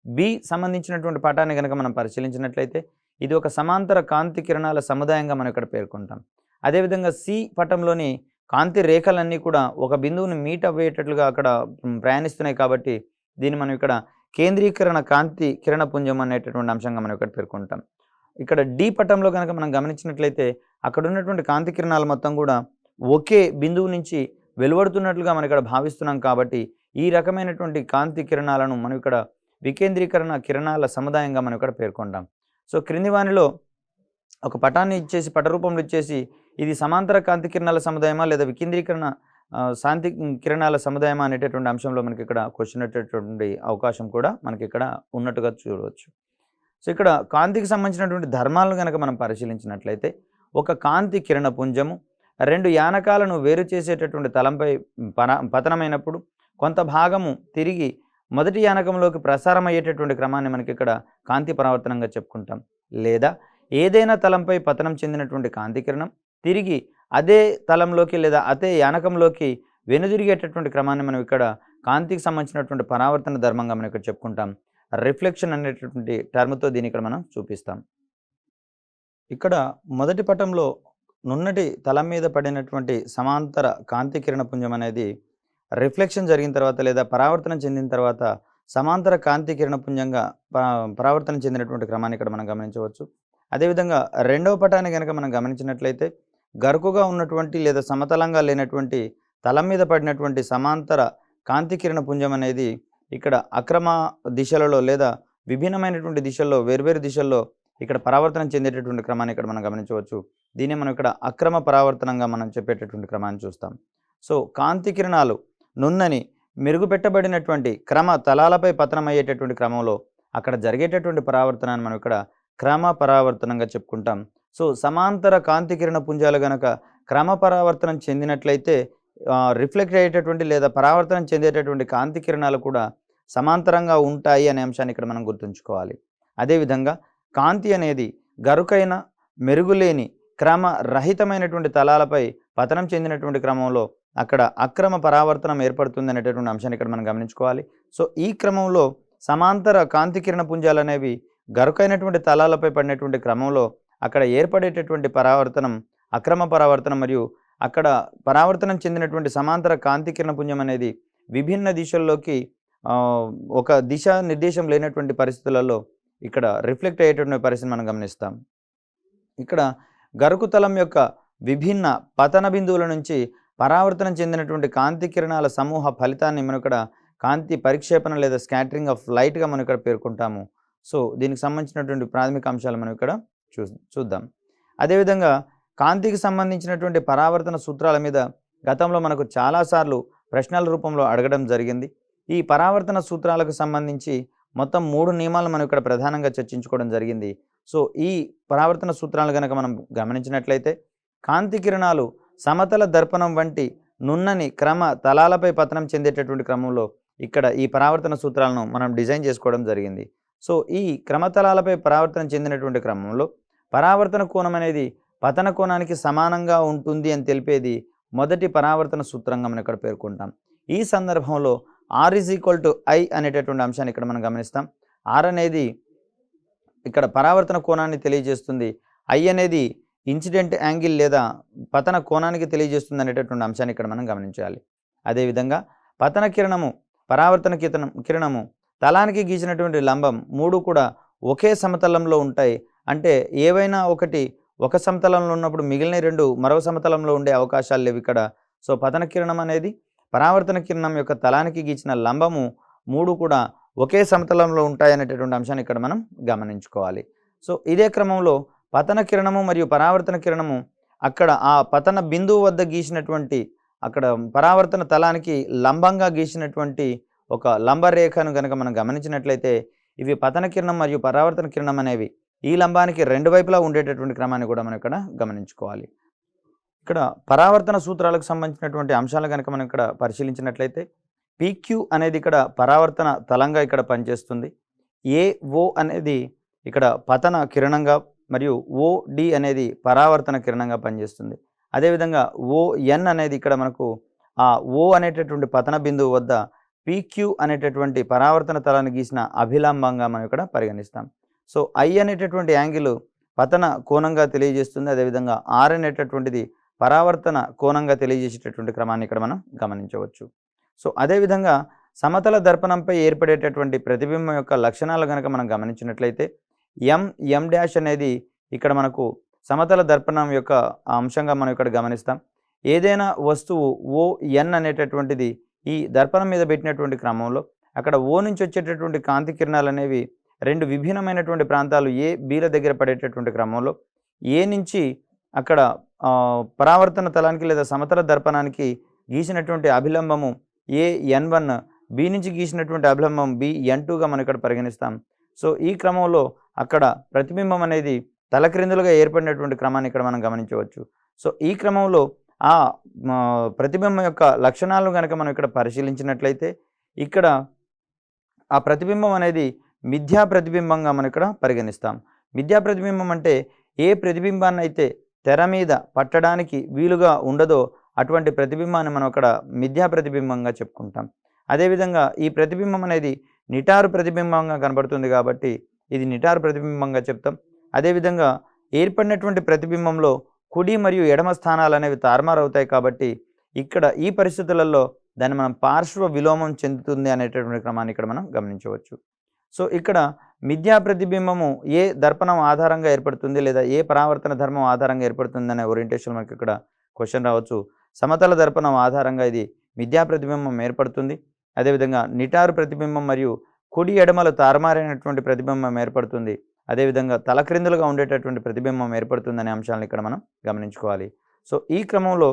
బి సంబంధించినటువంటి పటాన్ని కనుక మనం పరిశీలించినట్లయితే ఇది ఒక సమాంతర కాంతి కిరణాల సముదాయంగా మనం ఇక్కడ పేర్కొంటాం. అదేవిధంగా సి పటంలోని కాంతి రేఖలన్నీ కూడా ఒక బిందువుని మీట్ అవ్వేటట్లుగా అక్కడ ప్రయాణిస్తున్నాయి కాబట్టి దీన్ని మనం ఇక్కడ కేంద్రీకరణ కాంతి కిరణ పుంజం అనేటటువంటి అంశంగా మనం ఇక్కడ పేర్కొంటాం. ఇక్కడ డి పటంలో కనుక మనం గమనించినట్లయితే అక్కడ ఉన్నటువంటి కాంతి కిరణాలు మొత్తం కూడా ఒకే బిందువు నుంచి వెలువడుతున్నట్లుగా మనం ఇక్కడ భావిస్తున్నాం కాబట్టి ఈ రకమైనటువంటి కాంతి కిరణాలను మనం ఇక్కడ వికేంద్రీకరణ కిరణాల సముదాయంగా మనం ఇక్కడ పేర్కొంటాం. సో క్రింది వానిలో ఒక పటాన్ని ఇచ్చేసి పట రూపంలో ఇచ్చేసి ఇది సమాంతర కాంతి కిరణాల సముదాయమా లేదా వికేంద్రీకరణ శాంతి కిరణాల సముదాయమా అనేటటువంటి అంశంలో మనకి ఇక్కడ క్వశ్చన్ వచ్చేటటువంటి అవకాశం కూడా మనకి ఇక్కడ ఉన్నట్టుగా చూడవచ్చు. సో ఇక్కడ కాంతికి సంబంధించినటువంటి ధర్మాలను కనుక మనం పరిశీలించినట్లయితే ఒక కాంతి కిరణ పుంజము రెండు యానకాలను వేరు చేసేటటువంటి తలంపై పతనమైనప్పుడు కొంత భాగము తిరిగి మొదటి యానకంలోకి ప్రసారం అయ్యేటటువంటి క్రమాన్ని మనకి ఇక్కడ కాంతి పరావర్తనంగా చెప్పుకుంటాం. లేదా ఏదైనా తలంపై పతనం చెందినటువంటి కాంతి కిరణం తిరిగి అదే తలంలోకి లేదా అదే యానకంలోకి వెనుదిరిగేటటువంటి క్రమాన్ని మనం ఇక్కడ కాంతికి సంబంధించినటువంటి పరావర్తన ధర్మంగా మనం ఇక్కడ చెప్పుకుంటాం. రిఫ్లెక్షన్ అనేటటువంటి టర్మ్తో దీన్ని ఇక్కడ మనం చూపిస్తాం. ఇక్కడ మొదటి పటంలో నున్నటి తలం మీద పడినటువంటి సమాంతర కాంతి కిరణ పుంజం అనేది రిఫ్లెక్షన్ జరిగిన తర్వాత లేదా పరావర్తనం చెందిన తర్వాత సమాంతర కాంతి కిరణ పుంజంగా పరావర్తనం చెందినటువంటి క్రమాన్ని ఇక్కడ మనం గమనించవచ్చు. అదేవిధంగా రెండవ పటాన్ని కనుక మనం గమనించినట్లయితే గరుకుగా ఉన్నటువంటి లేదా సమతలంగా లేనటువంటి తలం మీద పడినటువంటి సమాంతర కాంతి కిరణ పుంజం అనేది ఇక్కడ అక్రమ దిశలలో లేదా విభిన్నమైనటువంటి దిశల్లో వేర్వేరు దిశల్లో ఇక్కడ పరావర్తనం చెందేటటువంటి క్రమాన్ని ఇక్కడ మనం గమనించవచ్చు. దీన్ని మనం ఇక్కడ అక్రమ పరావర్తనంగా మనం చెప్పేటటువంటి క్రమాన్ని చూస్తాం. సో కాంతి కిరణాలు నున్నని మెరుగుపెట్టబడినటువంటి క్రమ తలాలపై పతనం అయ్యేటటువంటి క్రమంలో అక్కడ జరిగేటటువంటి పరావర్తనాన్ని మనం ఇక్కడ క్రమ పరావర్తనంగా చెప్పుకుంటాం. సో సమాంతర కాంతి కిరణ పుంజాలు గనక క్రమ పరావర్తనం చెందినట్లయితే రిఫ్లెక్ట్ అయ్యేటటువంటి లేదా పరావర్తనం చెందేటటువంటి కాంతి కిరణాలు కూడా సమాంతరంగా ఉంటాయి అనే అంశాన్ని ఇక్కడ మనం గుర్తుంచుకోవాలి. అదేవిధంగా కాంతి అనేది గరుకైన మెరుగులేని క్రమ రహితమైనటువంటి తలాలపై పతనం చెందినటువంటి క్రమంలో అక్కడ అక్రమ పరావర్తనం ఏర్పడుతుంది అనేటటువంటి అంశాన్ని ఇక్కడ మనం గమనించుకోవాలి. సో ఈ క్రమంలో సమాంతర కాంతి కిరణ పుంజాలు అనేవి గరుకైనటువంటి తలాలపై పడినటువంటి క్రమంలో అక్కడ ఏర్పడేటటువంటి పరావర్తనం అక్రమ పరావర్తనం మరియు అక్కడ పరావర్తనం చెందినటువంటి సమాంతర కాంతి కిరణ పుంజం అనేది విభిన్న దిశల్లోకి ఒక దిశ నిర్దేశం లేనటువంటి పరిస్థితులలో ఇక్కడ రిఫ్లెక్ట్ అయ్యేటువంటి పరిస్థితిని మనం గమనిస్తాం. ఇక్కడ గరుకు తలం యొక్క విభిన్న పతన బిందువుల నుంచి పరావర్తనం చెందినటువంటి కాంతి కిరణాల సమూహ ఫలితాన్ని మనం ఇక్కడ కాంతి పరిక్షేపణ లేదా స్కాటరింగ్ ఆఫ్ లైట్గా మనం ఇక్కడ పేర్కొంటాము. సో దీనికి సంబంధించినటువంటి ప్రాథమిక అంశాలు మనం ఇక్కడ చూద్దాం. అదేవిధంగా కాంతికి సంబంధించినటువంటి పరావర్తన సూత్రాల మీద గతంలో మనకు చాలాసార్లు ప్రశ్నల రూపంలో అడగడం జరిగింది. ఈ పరావర్తన సూత్రాలకు సంబంధించి మొత్తం 3 నియమాలు మనం ఇక్కడ ప్రధానంగా చర్చించుకోవడం జరిగింది. సో ఈ పరావర్తన సూత్రాలు కనుక మనం గమనించినట్లయితే కాంతి కిరణాలు సమతల దర్పణం వంటి నున్నని క్రమ తలాలపై పతనం చెందేటటువంటి క్రమంలో ఇక్కడ ఈ పరావర్తన సూత్రాలను మనం డిజైన్ చేసుకోవడం జరిగింది. సో ఈ క్రమతలాలపై పరావర్తనం చెందినటువంటి క్రమంలో పరావర్తన కోణం అనేది పతన కోణానికి సమానంగా ఉంటుంది అని తెలిపేది మొదటి పరావర్తన సూత్రంగా మనం ఇక్కడ పేర్కొంటాం. ఈ సందర్భంలో R = I అనేటటువంటి అంశాన్ని ఇక్కడ మనం గమనిస్తాం. R అనేది ఇక్కడ పరావర్తన కోణాన్ని తెలియజేస్తుంది. ఐ అనేది ఇన్సిడెంట్ యాంగిల్ లేదా పతన కోణానికి తెలియజేస్తుంది అనేటటువంటి అంశాన్ని ఇక్కడ మనం గమనించాలి. అదేవిధంగా పతన కిరణము, పరావర్తన కిరణము, తలానికి గీసినటువంటి లంబం 3 కూడా ఒకే సమతలంలో ఉంటాయి. అంటే ఏవైనా ఒకటి ఒక సమతలంలో ఉన్నప్పుడు మిగిలిన 2 మరో సమతలంలో ఉండే అవకాశాలు లేవు ఇక్కడ. సో పతన కిరణం అనేది పరావర్తన కిరణం యొక్క తలానికి గీచిన లంబము 3 కూడా ఒకే సమతలంలో ఉంటాయి అనేటటువంటి అంశాన్ని ఇక్కడ మనం గమనించుకోవాలి. సో ఇదే క్రమంలో పతన కిరణము మరియు పరావర్తన కిరణము అక్కడ ఆ పతన బిందువు వద్ద గీసినటువంటి, అక్కడ పరావర్తన తలానికి లంబంగా గీసినటువంటి ఒక లంబ రేఖను గనక మనం గమనించినట్లయితే ఇవి పతన కిరణం మరియు పరావర్తన కిరణం అనేవి ఈ లంబానికి 2 వైపులా ఉండేటటువంటి క్రమాన్ని కూడా మనం ఇక్కడ గమనించుకోవాలి. ఇక్కడ పరావర్తన సూత్రాలకు సంబంధించినటువంటి అంశాలు కనుక మనం ఇక్కడ పరిశీలించినట్లయితే PQ అనేది ఇక్కడ పరావర్తన తలంగా ఇక్కడ పనిచేస్తుంది. AO అనేది ఇక్కడ పతన కిరణంగా మరియు OD అనేది పరావర్తన కిరణంగా పనిచేస్తుంది. అదేవిధంగా ON అనేది ఇక్కడ మనకు ఆ O అనేటటువంటి పతన బిందువు వద్ద PQ అనేటటువంటి పరావర్తన తలాన్ని గీసిన అభిలంబంగా మనం ఇక్కడ పరిగణిస్తాం. సో I అనేటటువంటి యాంగిల్ పతన కోణంగా తెలియజేస్తుంది. అదేవిధంగా R అనేటటువంటిది పరావర్తన కోణంగా తెలియజేసేటటువంటి క్రమాన్ని ఇక్కడ మనం గమనించవచ్చు. సో అదేవిధంగా సమతల దర్పణంపై ఏర్పడేటటువంటి ప్రతిబింబం యొక్క లక్షణాలు కనుక మనం గమనించినట్లయితే M డాష్ అనేది ఇక్కడ మనకు సమతల దర్పణం యొక్క అంశంగా మనం ఇక్కడ గమనిస్తాం. ఏదైనా వస్తువు ON అనేటటువంటిది ఈ దర్పణం మీద పెట్టినటువంటి క్రమంలో అక్కడ O నుంచి వచ్చేటటువంటి కాంతి కిరణాలు అనేవి 2 విభిన్నమైనటువంటి ప్రాంతాలు A, Bల దగ్గర పడేటటువంటి క్రమంలో A నుంచి అక్కడ పరావర్తన తలానికి లేదా సమతల దర్పణానికి గీసినటువంటి అభిలంబము AN1, B నుంచి గీసినటువంటి అభిలంబం BN2గా మనం ఇక్కడ పరిగణిస్తాం. సో ఈ క్రమంలో అక్కడ ప్రతిబింబం అనేది తలక్రిందులుగా ఏర్పడినటువంటి క్రమాన్ని ఇక్కడ మనం గమనించవచ్చు. సో ఈ క్రమంలో ఆ ప్రతిబింబం యొక్క లక్షణాలను కనుక మనం ఇక్కడ పరిశీలించినట్లయితే ఇక్కడ ఆ ప్రతిబింబం అనేది మిథ్యా ప్రతిబింబంగా మనం ఇక్కడ పరిగణిస్తాం. మిథ్యా ప్రతిబింబం అంటే ఏ ప్రతిబింబాన్ని అయితే తెర మీద పట్టడానికి వీలుగా ఉండదో అటువంటి ప్రతిబింబాన్ని మనం అక్కడ మిథ్యా ప్రతిబింబంగా చెప్పుకుంటాం. అదేవిధంగా ఈ ప్రతిబింబం అనేది నిటారు ప్రతిబింబంగా కనబడుతుంది కాబట్టి ఇది నిటారు ప్రతిబింబంగా చెప్తాం. అదేవిధంగా ఏర్పడినటువంటి ప్రతిబింబంలో కుడి మరియు ఎడమ స్థానాలు అనేవి తారుమారవుతాయి కాబట్టి ఇక్కడ ఈ పరిస్థితులలో దాన్ని మనం పార్శ్వ విలోమం చెందుతుంది అనేటటువంటి క్రమాన్ని ఇక్కడ మనం గమనించవచ్చు. సో ఇక్కడ మిథ్యా ప్రతిబింబము ఏ దర్పణం ఆధారంగా ఏర్పడుతుంది లేదా ఏ పరావర్తన ధర్మం ఆధారంగా ఏర్పడుతుంది అనే ఓరియంటేషన్ మనకి ఇక్కడ క్వశ్చన్ రావచ్చు. సమతల దర్పణం ఆధారంగా ఇది మిథ్యా ప్రతిబింబం ఏర్పడుతుంది. అదేవిధంగా నిటారు ప్రతిబింబం మరియు కుడి ఎడమలు తారుమారైనటువంటి ప్రతిబింబం ఏర్పడుతుంది. అదేవిధంగా తలక్రిందులుగా ఉండేటటువంటి ప్రతిబింబం ఏర్పడుతుంది అనే అంశాలను ఇక్కడ మనం గమనించుకోవాలి. సో ఈ క్రమంలో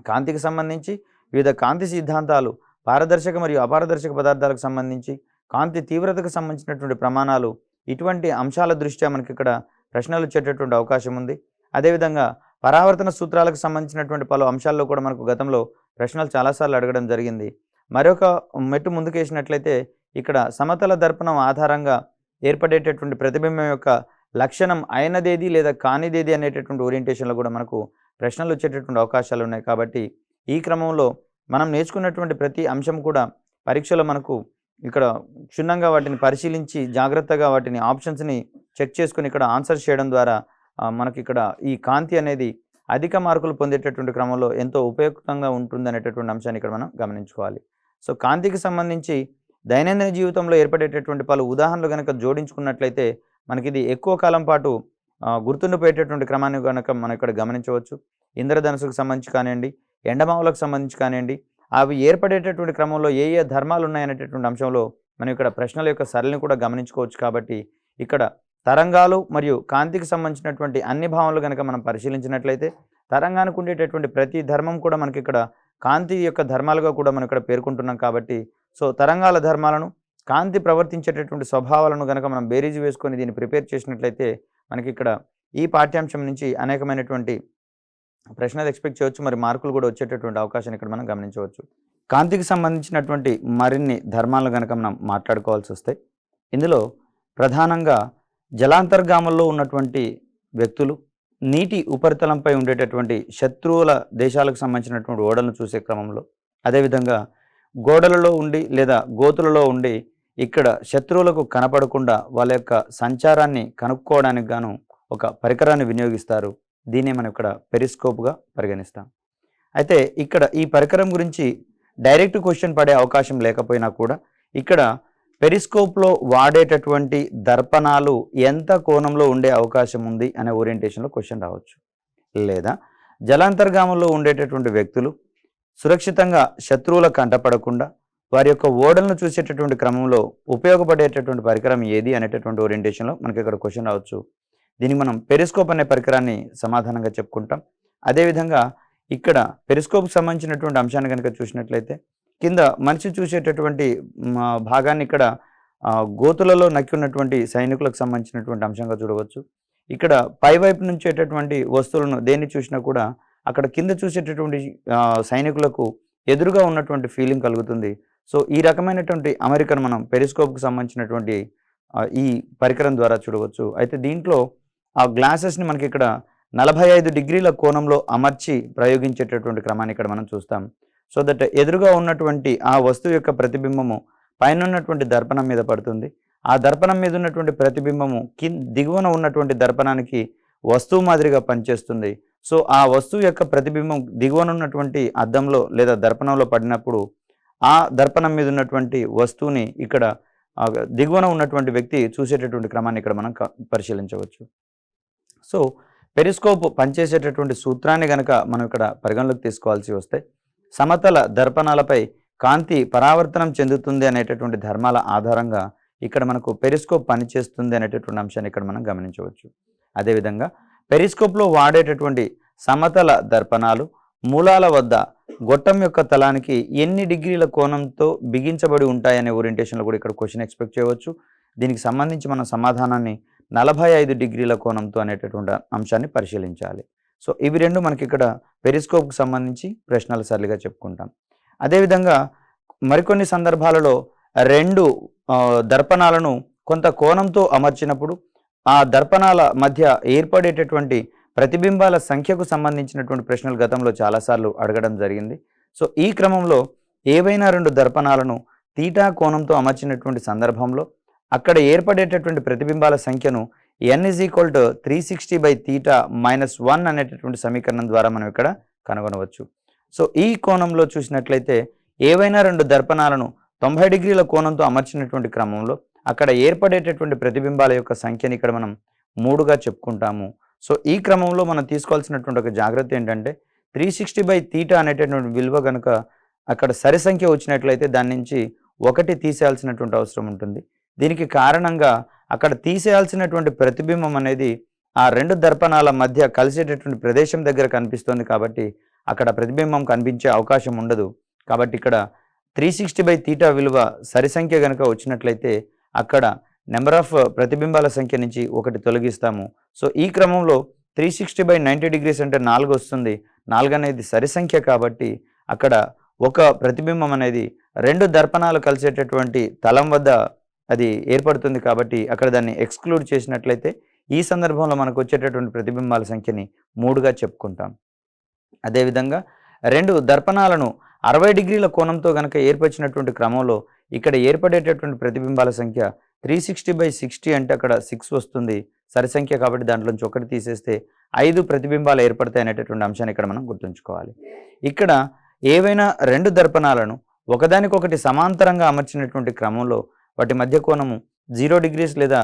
కాంతికి సంబంధించి వివిధ కాంతి సిద్ధాంతాలు, పారదర్శక మరియు అపారదర్శక పదార్థాలకు సంబంధించి కాంతి తీవ్రతకు సంబంధించినటువంటి ప్రమాణాలు, ఇటువంటి అంశాల దృష్ట్యా మనకి ఇక్కడ ప్రశ్నలు వచ్చేటటువంటి అవకాశం ఉంది. అదేవిధంగా పరావర్తన సూత్రాలకు సంబంధించినటువంటి పలు అంశాల్లో కూడా మనకు గతంలో ప్రశ్నలు చాలాసార్లు అడగడం జరిగింది. మరొక మెట్టు ముందుకేసినట్లయితే ఇక్కడ సమతల దర్పణం ఆధారంగా ఏర్పడేటటువంటి ప్రతిబింబం యొక్క లక్షణం అయినదేది లేదా కానిదేది అనేటటువంటి ఓరియంటేషన్లో కూడా మనకు ప్రశ్నలు వచ్చేటటువంటి అవకాశాలు ఉన్నాయి. కాబట్టి ఈ క్రమంలో మనం నేర్చుకున్నటువంటి ప్రతి అంశం కూడా పరీక్షలో మనకు ఇక్కడ క్షుణ్ణంగా వాటిని పరిశీలించి జాగ్రత్తగా వాటిని ఆప్షన్స్ని చెక్ చేసుకుని ఇక్కడ ఆన్సర్ చేయడం ద్వారా మనకి ఇక్కడ ఈ కాంతి అనేది అధిక మార్కులు పొందేటటువంటి క్రమంలో ఎంతో ఉపయుక్తంగా ఉంటుంది అనేటటువంటి అంశాన్ని ఇక్కడ మనం గమనించుకోవాలి. సో కాంతికి సంబంధించి దైనందిన జీవితంలో ఏర్పడేటటువంటి పలు ఉదాహరణలు కనుక జోడించుకున్నట్లయితే మనకి ఇది ఎక్కువ కాలం పాటు గుర్తుండిపోయేటటువంటి క్రమాన్ని కనుక మనం ఇక్కడ గమనించవచ్చు. ఇంద్రధనుసుకు సంబంధించి కానివ్వండి, ఎండమావులకు సంబంధించి కానివ్వండి, అవి ఏర్పడేటటువంటి క్రమంలో ఏ ఏ ధర్మాలు ఉన్నాయనేటటువంటి అంశంలో మనం ఇక్కడ ప్రశ్నల యొక్క సరళిని కూడా గమనించుకోవచ్చు. కాబట్టి ఇక్కడ తరంగాలు మరియు కాంతికి సంబంధించినటువంటి అన్ని భావనలు కనుక మనం పరిశీలించినట్లయితే తరంగానికి ఉండేటటువంటి ప్రతి ధర్మం కూడా మనకి ఇక్కడ కాంతి యొక్క ధర్మాలుగా కూడా మనం ఇక్కడ పేర్కొంటున్నాం. కాబట్టి సో తరంగాల ధర్మాలను, కాంతి ప్రవర్తించేటటువంటి స్వభావాలను కనుక మనం బేరీజు వేసుకొని దీన్ని ప్రిపేర్ చేసినట్లయితే మనకి ఇక్కడ ఈ పాఠ్యాంశం నుంచి అనేకమైనటువంటి ప్రశ్నలు ఎక్స్పెక్ట్ చేయవచ్చు. మరి మార్కులు కూడా వచ్చేటటువంటి అవకాశాన్ని ఇక్కడ మనం గమనించవచ్చు. కాంతికి సంబంధించినటువంటి మరిన్ని ధర్మాలను కనుక మనం మాట్లాడుకోవాల్సి వస్తే ఇందులో ప్రధానంగా జలాంతర్గాముల్లో ఉన్నటువంటి వ్యక్తులు, నీటి ఉపరితలంపై ఉండేటటువంటి శత్రువుల దేశాలకు సంబంధించినటువంటి ఓడలను చూసే క్రమంలో, అదేవిధంగా గోడలలో ఉండి లేదా గోతులలో ఉండి ఇక్కడ శత్రువులకు కనపడకుండా వాళ్ళ యొక్క సంచారాన్ని కనుక్కోవడానికి గాను ఒక పరికరాన్ని వినియోగిస్తారు. దీన్నే మనం ఇక్కడ పెరిస్కోప్గా పరిగణిస్తాం. అయితే ఇక్కడ ఈ పరికరం గురించి డైరెక్ట్ క్వశ్చన్ పడే అవకాశం లేకపోయినా కూడా ఇక్కడ పెరిస్కోప్లో వాడేటటువంటి దర్పణాలు ఎంత కోణంలో ఉండే అవకాశం ఉంది అనే ఓరియంటేషన్లో క్వశ్చన్ రావచ్చు. లేదా జలాంతర్గామంలో ఉండేటటువంటి వ్యక్తులు సురక్షితంగా శత్రువుల కంటపడకుండా వారి యొక్క ఓడలను చూసేటటువంటి క్రమంలో ఉపయోగపడేటటువంటి పరికరం ఏది అనేటటువంటి ఓరియంటేషన్లో మనకి ఇక్కడ క్వశ్చన్ రావచ్చు. దీనికి మనం పెరిస్కోప్ అనే పరికరాన్ని సమాధానంగా చెప్పుకుంటాం. అదేవిధంగా ఇక్కడ పెరిస్కోప్కి సంబంధించినటువంటి అంశాన్ని కనుక చూసినట్లయితే కింద మనిషి చూసేటటువంటి భాగాన్ని ఇక్కడ గోతులలో నక్కి ఉన్నటువంటి సైనికులకు సంబంధించినటువంటి అంశంగా చూడవచ్చు. ఇక్కడ పైవైపు నుంచేటటువంటి వస్తువులను దేన్ని చూసినా కూడా అక్కడ కింద చూసేటటువంటి సైనికులకు ఎదురుగా ఉన్నటువంటి ఫీలింగ్ కలుగుతుంది. సో ఈ రకమైనటువంటి అమరికను మనం పెరిస్కోప్కి సంబంధించినటువంటి ఈ పరికరం ద్వారా చూడవచ్చు. అయితే దీంట్లో ఆ గ్లాసెస్ని మనకి ఇక్కడ 45 డిగ్రీల కోణంలో అమర్చి ప్రయోగించేటటువంటి క్రమాన్ని ఇక్కడ మనం చూస్తాం. సో దట్ ఎదురుగా ఉన్నటువంటి ఆ వస్తువు యొక్క ప్రతిబింబము పైన ఉన్నటువంటి దర్పణం మీద పడుతుంది. ఆ దర్పణం మీద ఉన్నటువంటి ప్రతిబింబము దిగువన ఉన్నటువంటి దర్పణానికి వస్తువు మాదిరిగా పనిచేస్తుంది. సో ఆ వస్తువు యొక్క ప్రతిబింబం దిగువన ఉన్నటువంటి అద్దంలో లేదా దర్పణంలో పడినప్పుడు ఆ దర్పణం మీద ఉన్నటువంటి వస్తువుని ఇక్కడ దిగువన ఉన్నటువంటి వ్యక్తి చూసేటటువంటి క్రమాన్ని ఇక్కడ మనం పరిశీలించవచ్చు. సో పెరిస్కోప్ పనిచేసేటటువంటి సూత్రాన్ని కనుక మనం ఇక్కడ పరిగణలోకి తీసుకోవాల్సి వస్తే సమతల దర్పణాలపై కాంతి పరావర్తనం చెందుతుంది అనేటటువంటి ధర్మాల ఆధారంగా ఇక్కడ మనకు పెరిస్కోప్ పనిచేస్తుంది అనేటటువంటి అంశాన్ని ఇక్కడ మనం గమనించవచ్చు. అదేవిధంగా పెరిస్కోప్లో వాడేటటువంటి సమతల దర్పణాలు మూలాల వద్ద గొట్టం యొక్క తలానికి ఎన్ని డిగ్రీల కోణంతో బిగించబడి ఉంటాయనే ఓరియంటేషన్లో కూడా ఇక్కడ క్వశ్చన్ ఎక్స్పెక్ట్ చేయవచ్చు. దీనికి సంబంధించి మన సమాధానాన్ని 45 డిగ్రీల కోణంతో అనేటటువంటి అంశాన్ని పరిశీలించాలి. సో ఇవి రెండు మనకి ఇక్కడ పెరిస్కోప్కి సంబంధించి ప్రశ్నల సరళిగా చెప్పుకుంటాం. అదేవిధంగా మరికొన్ని సందర్భాలలో 2 దర్పణాలను కొంత కోణంతో అమర్చినప్పుడు ఆ దర్పణాల మధ్య ఏర్పడేటటువంటి ప్రతిబింబాల సంఖ్యకు సంబంధించినటువంటి ప్రశ్నలు గతంలో చాలాసార్లు అడగడం జరిగింది. సో ఈ క్రమంలో ఏవైనా 2 దర్పణాలను తీటా కోణంతో అమర్చినటువంటి సందర్భంలో అక్కడ ఏర్పడేటటువంటి ప్రతిబింబాల సంఖ్యను n = 360/θ-1 అనేటటువంటి సమీకరణం ద్వారా మనం ఇక్కడ కనుగొనవచ్చు. సో ఈ కోణంలో చూసినట్లయితే ఏవైనా 2 దర్పణాలను 90 డిగ్రీల కోణంతో అమర్చినటువంటి క్రమంలో అక్కడ ఏర్పడేటటువంటి ప్రతిబింబాల యొక్క సంఖ్యని ఇక్కడ మనం 3గా చెప్పుకుంటాము. సో ఈ క్రమంలో మనం తీసుకోవాల్సినటువంటి ఒక జాగ్రత్త ఏంటంటే 360/θ అనేటటువంటి విలువ కనుక అక్కడ సరి సంఖ్య వచ్చినట్లయితే దాని నుంచి 1 తీసేయాల్సినటువంటి అవసరం ఉంటుంది. దీనికి కారణంగా అక్కడ తీసేయాల్సినటువంటి ప్రతిబింబం అనేది ఆ 2 దర్పణాల మధ్య కలిసేటటువంటి ప్రదేశం దగ్గర కనిపిస్తుంది కాబట్టి అక్కడ ప్రతిబింబం కనిపించే అవకాశం ఉండదు. కాబట్టి ఇక్కడ 360/θ విలువ సరి సంఖ్య కనుక వచ్చినట్లయితే అక్కడ నెంబర్ ఆఫ్ ప్రతిబింబాల సంఖ్య నుంచి 1 తొలగిస్తాము. సో ఈ క్రమంలో 360/90 డిగ్రీస్ అంటే 4 వస్తుంది. 4 అనేది సరి సంఖ్య కాబట్టి అక్కడ ఒక ప్రతిబింబం అనేది 2 దర్పణాలు కలిసేటటువంటి తలం వద్ద అది ఏర్పడుతుంది కాబట్టి అక్కడ దాన్ని ఎక్స్క్లూడ్ చేసినట్లయితే ఈ సందర్భంలో మనకు వచ్చేటటువంటి ప్రతిబింబాల సంఖ్యని 3గా చెప్పుకుంటాం. అదేవిధంగా 2 దర్పణాలను 60 డిగ్రీల కోణంతో కనుక ఏర్పరిచినటువంటి క్రమంలో ఇక్కడ ఏర్పడేటటువంటి ప్రతిబింబాల సంఖ్య 360/60 అంటే అక్కడ 6 వస్తుంది. సరి సంఖ్య కాబట్టి దాంట్లోంచి 1 తీసేస్తే 5 ప్రతిబింబాలు ఏర్పడతాయి అనేటటువంటి అంశాన్ని ఇక్కడ మనం గుర్తుంచుకోవాలి. ఇక్కడ ఏవైనా 2 దర్పణాలను ఒకదానికొకటి సమాంతరంగా అమర్చినటువంటి క్రమంలో వాటి మధ్య కోణము 0 డిగ్రీస్ లేదా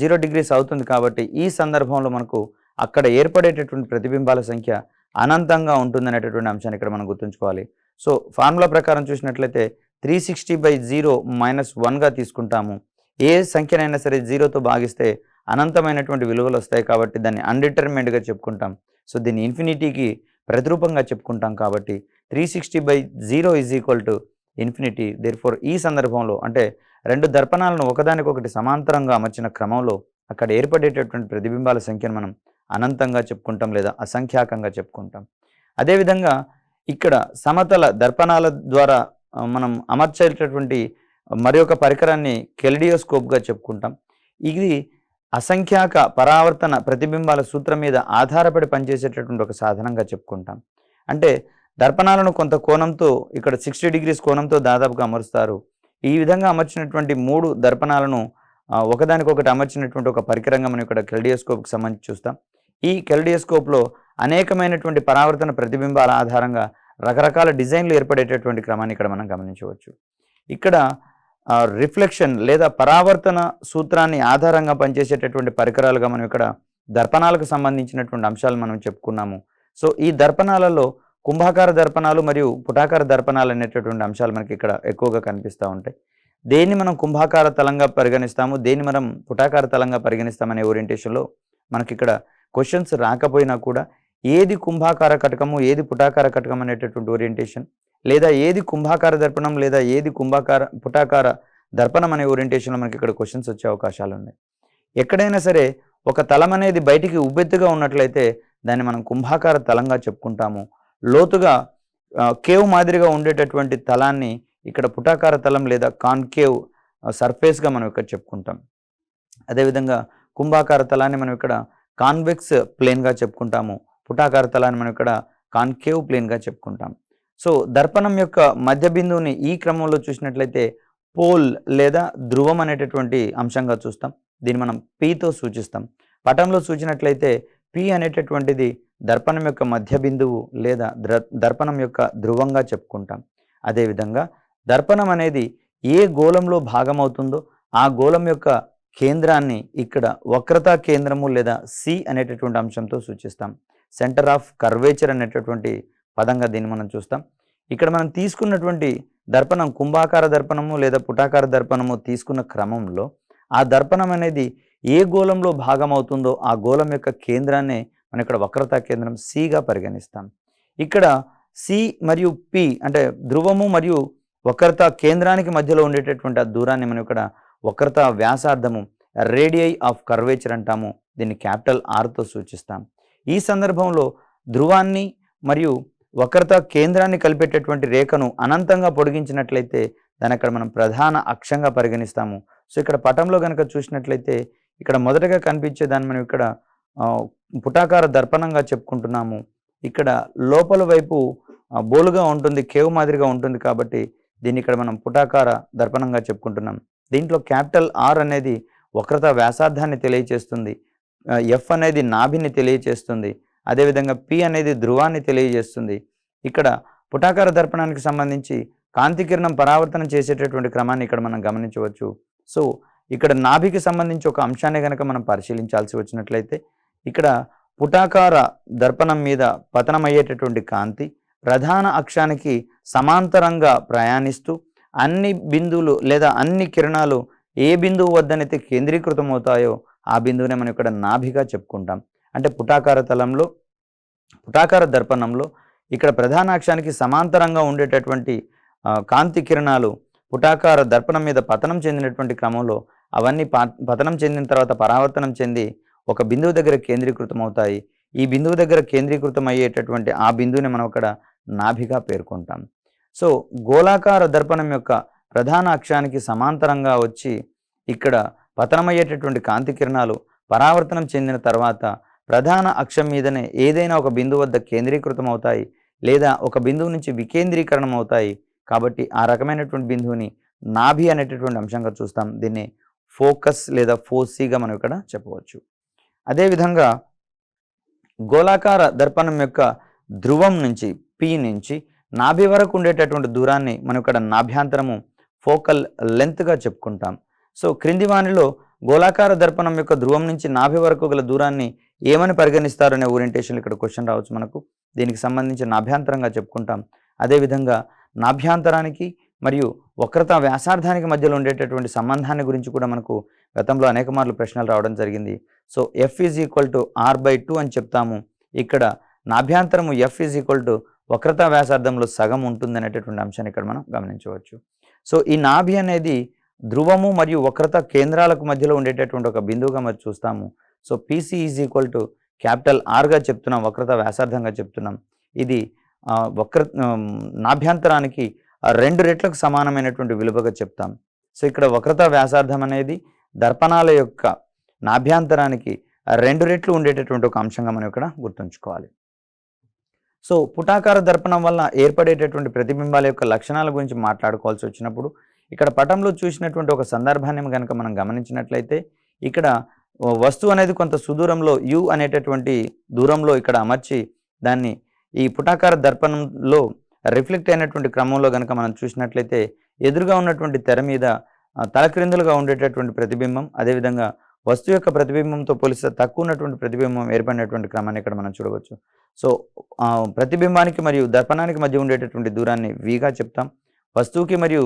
0 డిగ్రీస్ అవుతుంది కాబట్టి ఈ సందర్భంలో మనకు అక్కడ ఏర్పడేటటువంటి ప్రతిబింబాల సంఖ్య అనంతంగా ఉంటుంది అనేటటువంటి అంశాన్ని ఇక్కడ మనం గుర్తుంచుకోవాలి. సో ఫార్ములా ప్రకారం చూసినట్లయితే 360/0-1గా తీసుకుంటాము. ఏ సంఖ్యనైనా సరే 0తో భాగిస్తే అనంతమైనటువంటి విలువలు వస్తాయి కాబట్టి దాన్ని అన్డిటర్మినెంట్గా చెప్పుకుంటాం. సో దీన్ని ఇన్ఫినిటీకి ప్రతిరూపంగా చెప్పుకుంటాం కాబట్టి 360/0 ∞. దేర్ఫోర్ ఈ సందర్భంలో అంటే 2 దర్పణాలను ఒకదానికొకటి సమాంతరంగా అమర్చిన క్రమంలో అక్కడ ఏర్పడేటటువంటి ప్రతిబింబాల సంఖ్యను మనం అనంతంగా చెప్పుకుంటాం లేదా అసంఖ్యాకంగా చెప్పుకుంటాం. అదేవిధంగా ఇక్కడ సమతల దర్పణాల ద్వారా మనం అమర్చేటటువంటి మరి ఒక పరికరాన్ని కెలిడియోస్కోప్గా చెప్పుకుంటాం. ఇది అసంఖ్యాక పరావర్తన ప్రతిబింబాల సూత్రం మీద ఆధారపడి పనిచేసేటటువంటి ఒక సాధనంగా చెప్పుకుంటాం. అంటే దర్పణాలను కొంత కోణంతో ఇక్కడ 60 డిగ్రీస్ కోణంతో దాదాపుగా అమరుస్తారు. ఈ విధంగా అమర్చినటువంటి 3 దర్పణాలను ఒకదానికొకటి అమర్చినటువంటి ఒక పరికరంగా మనం ఇక్కడ కెల్డియోస్కోప్కి సంబంధించి చూస్తాం. ఈ కెల్డియోస్కోప్లో అనేకమైనటువంటి పరావర్తన ప్రతిబింబాల ఆధారంగా రకరకాల డిజైన్లు ఏర్పడేటటువంటి క్రమాన్ని ఇక్కడ మనం గమనించవచ్చు. ఇక్కడ రిఫ్లెక్షన్ లేదా పరావర్తన సూత్రాన్ని ఆధారంగా పనిచేసేటటువంటి పరికరాలుగా మనం ఇక్కడ దర్పణాలకు సంబంధించినటువంటి అంశాలు మనం చెప్పుకున్నాము. సో ఈ దర్పణాలలో కుంభాకార దర్పణాలు మరియు పుటాకార దర్పణాలు అనేటటువంటి అంశాలు మనకి ఇక్కడ ఎక్కువగా కనిపిస్తూ ఉంటాయి. దేన్ని మనం కుంభాకార తలంగా పరిగణిస్తాము, దేన్ని మనం పుటాకార తలంగా పరిగణిస్తామనే ఓరియంటేషన్లో మనకి ఇక్కడ క్వశ్చన్స్ రాకపోయినా కూడా ఏది కుంభాకార కటకము, ఏది పుటాకార కటకం అనేటటువంటి ఓరియంటేషన్, లేదా ఏది కుంభాకార దర్పణం, లేదా ఏది పుటాకార దర్పణం అనే ఓరియంటేషన్లో మనకి ఇక్కడ క్వశ్చన్స్ వచ్చే అవకాశాలు ఉన్నాయి. ఎక్కడైనా సరే ఒక తలం అనేది బయటికి ఉబ్బెత్తుగా ఉన్నట్లయితే దాన్ని మనం కుంభాకార తలంగా చెప్పుకుంటాము. లోతుగా కేవ్ మాదిరిగా ఉండేటటువంటి తలాన్ని ఇక్కడ పుటాకార తలం లేదా కాన్కేవ్ సర్ఫేస్గా మనం ఇక్కడ చెప్పుకుంటాం. అదేవిధంగా కుంభాకార తలాన్ని మనం ఇక్కడ కాన్వెక్స్ ప్లేన్గా చెప్పుకుంటాము, పుటాకార తలాన్ని మనం ఇక్కడ కాన్కేవ్ ప్లేన్గా చెప్పుకుంటాం. సో దర్పణం యొక్క మధ్య బిందువుని ఈ క్రమంలో చూసినట్లయితే పోల్ లేదా ధ్రువం అనేటటువంటి అంశంగా చూస్తాం. దీన్ని మనం పీతో సూచిస్తాం. పటంలో సూచినట్లయితే పి అనేటటువంటిది దర్పణం యొక్క మధ్య బిందువు లేదా దర్పణం యొక్క ధ్రువంగా చెప్పుకుంటాం. అదేవిధంగా దర్పణం అనేది ఏ గోళంలో భాగమవుతుందో ఆ గోళం యొక్క కేంద్రాన్ని ఇక్కడ వక్రతా కేంద్రము లేదా సి అనేటటువంటి అంశంతో సూచిస్తాం. సెంటర్ ఆఫ్ కర్వేచర్ అనేటటువంటి పదంగా దీన్ని మనం చూస్తాం. ఇక్కడ మనం తీసుకున్నటువంటి దర్పణం కుంభాకార దర్పణము లేదా పుటాకార దర్పణము తీసుకున్న క్రమంలో ఆ దర్పణం అనేది ఏ గోళంలో భాగమవుతుందో ఆ గోళం యొక్క కేంద్రాన్ని మనం ఇక్కడ వక్రతా కేంద్రం సిగా పరిగణిస్తాం. ఇక్కడ సి మరియు పి అంటే ధ్రువము మరియు వక్రతా కేంద్రానికి మధ్యలో ఉండేటటువంటి ఆ దూరాన్ని మనం ఇక్కడ వక్రతా వ్యాసార్థము రేడియై ఆఫ్ కర్వేచర్ అంటాము. దీన్ని క్యాపిటల్ ఆర్తో సూచిస్తాం. ఈ సందర్భంలో ధ్రువాన్ని మరియు వక్రతా కేంద్రాన్ని కలిపేటటువంటి రేఖను అనంతంగా పొడిగించినట్లయితే దాన్ని అక్కడ మనం ప్రధాన అక్షంగా పరిగణిస్తాము. సో ఇక్కడ పటంలో కనుక చూసినట్లయితే ఇక్కడ మొదటగా కనిపించే దాన్ని మనం ఇక్కడ పుటాకార దర్పణంగా చెప్పుకుంటున్నాము. ఇక్కడ లోపల వైపు బోలుగా ఉంటుంది, కేవ్ మాదిరిగా ఉంటుంది కాబట్టి దీన్ని ఇక్కడ మనం పుటాకార దర్పణంగా చెప్పుకుంటున్నాం. దీంట్లో క్యాపిటల్ ఆర్ అనేది వక్రతా వ్యాసార్థాన్ని తెలియచేస్తుంది, ఎఫ్ అనేది నాభిని తెలియచేస్తుంది, అదేవిధంగా పి అనేది ధ్రువాన్ని తెలియజేస్తుంది. ఇక్కడ పుటాకార దర్పణానికి సంబంధించి కాంతి కిరణం పరావర్తనం చేసేటటువంటి క్రమాన్ని ఇక్కడ మనం గమనించవచ్చు. సో ఇక్కడ నాభికి సంబంధించి ఒక అంశాన్ని కనుక మనం పరిశీలించాల్సి వచ్చినట్లయితే ఇక్కడ పుటాకార దర్పణం మీద పతనమయ్యేటటువంటి కాంతి ప్రధాన అక్షానికి సమాంతరంగా ప్రయాణిస్తూ అన్ని బిందువులు లేదా అన్ని కిరణాలు ఏ బిందువు వద్దనైతే కేంద్రీకృతం అవుతాయో ఆ బిందువునే మనం ఇక్కడ నాభిగా చెప్పుకుంటాం. అంటే పుటాకార దర్పణంలో ఇక్కడ ప్రధాన అక్షానికి సమాంతరంగా ఉండేటటువంటి కాంతి కిరణాలు పుటాకార దర్పణం మీద పతనం చెందినటువంటి క్రమంలో అవన్నీ పతనం చెందిన తర్వాత పరావర్తనం చెంది ఒక బిందువు దగ్గర కేంద్రీకృతం అవుతాయి. ఈ బిందువు దగ్గర కేంద్రీకృతం అయ్యేటటువంటి ఆ బిందువుని మనం ఇక్కడ నాభిగా పేర్కొంటాం. సో గోళాకార దర్పణం యొక్క ప్రధాన అక్షానికి సమాంతరంగా వచ్చి ఇక్కడ పతనమయ్యేటటువంటి కాంతి కిరణాలు పరావర్తనం చెందిన తర్వాత ప్రధాన అక్షం మీదనే ఏదైనా ఒక బిందువు వద్ద కేంద్రీకృతం అవుతాయి లేదా ఒక బిందువు నుంచి వికేంద్రీకరణం అవుతాయి. కాబట్టి ఆ రకమైనటువంటి బిందువుని నాభి అనేటటువంటి అంశంగా చూస్తాం. దీన్ని ఫోకస్ లేదా ఫోసీగా మనం ఇక్కడ చెప్పవచ్చు. అదేవిధంగా గోళాకార దర్పణం యొక్క ధ్రువం నుంచి పి నుంచి నాభి వరకు ఉండేటటువంటి దూరాన్ని మనం ఇక్కడ నాభ్యాంతరము ఫోకల్ లెంత్గా చెప్పుకుంటాం. సో క్రింది వానిలో గోళాకార దర్పణం యొక్క ధ్రువం నుంచి నాభి వరకు గల దూరాన్ని ఏమని పరిగణిస్తారు అనే ఓరియంటేషన్ ఇక్కడ క్వశ్చన్ రావచ్చు మనకు. దీనికి సంబంధించి నాభ్యాంతరంగా చెప్పుకుంటాం. అదేవిధంగా నాభ్యాంతరానికి మరియు వక్రతా వ్యాసార్థానికి మధ్యలో ఉండేటటువంటి సంబంధాన్ని గురించి కూడా మనకు గతంలో అనేక మార్లు ప్రశ్నలు రావడం జరిగింది. So F is equal to r/2 అని చెప్తాము. ఇక్కడ నాభ్యాంతరము ఎఫ్ ఈజ్ ఈక్వల్ టు వక్రతా వ్యాసార్థంలో సగం ఉంటుంది అనేటటువంటి అంశాన్ని ఇక్కడ మనం గమనించవచ్చు. సో ఈ నాభి అనేది ధ్రువము మరియు వక్రత కేంద్రాలకు మధ్యలో ఉండేటటువంటి ఒక బిందువుగా మనం చూస్తాము. So PC is equal to capital ఆర్గా చెప్తున్నాం, వక్రత వ్యాసార్థంగా చెప్తున్నాం. ఇది నాభ్యాంతరానికి 2 రెట్లకు సమానమైనటువంటి విలువగా చెప్తాం. సో ఇక్కడ వక్రత వ్యాసార్థం అనేది దర్పణాల యొక్క నాభ్యాంతరానికి 2 రెట్లు ఉండేటటువంటి ఒక అంశంగా మనం ఇక్కడ గుర్తుంచుకోవాలి. సో పుటాకార దర్పణం వల్ల ఏర్పడేటటువంటి ప్రతిబింబాల యొక్క లక్షణాల గురించి మాట్లాడుకోవాల్సి వచ్చినప్పుడు ఇక్కడ పటంలో చూసినటువంటి ఒక సందర్భాన్ని గనక మనం గమనించినట్లయితే ఇక్కడ వస్తువు అనేది కొంత సుదూరంలో యు అనేటటువంటి దూరంలో ఇక్కడ అమర్చి దాన్ని ఈ పుటాకార దర్పణంలో రిఫ్లెక్ట్ అయినటువంటి క్రమంలో గనక మనం చూసినట్లయితే ఎదురుగా ఉన్నటువంటి తెర మీద తలక్రిందులుగా ఉండేటటువంటి ప్రతిబింబం, అదేవిధంగా వస్తువు యొక్క ప్రతిబింబంతో పోలిస్తే తక్కువ ఉన్నటువంటి ప్రతిబింబం ఏర్పడినటువంటి క్రమాన్ని ఇక్కడ మనం చూడవచ్చు. సో ప్రతిబింబానికి మరియు దర్పణానికి మధ్య ఉండేటటువంటి దూరాన్ని విగా చెప్తాం. వస్తువుకి మరియు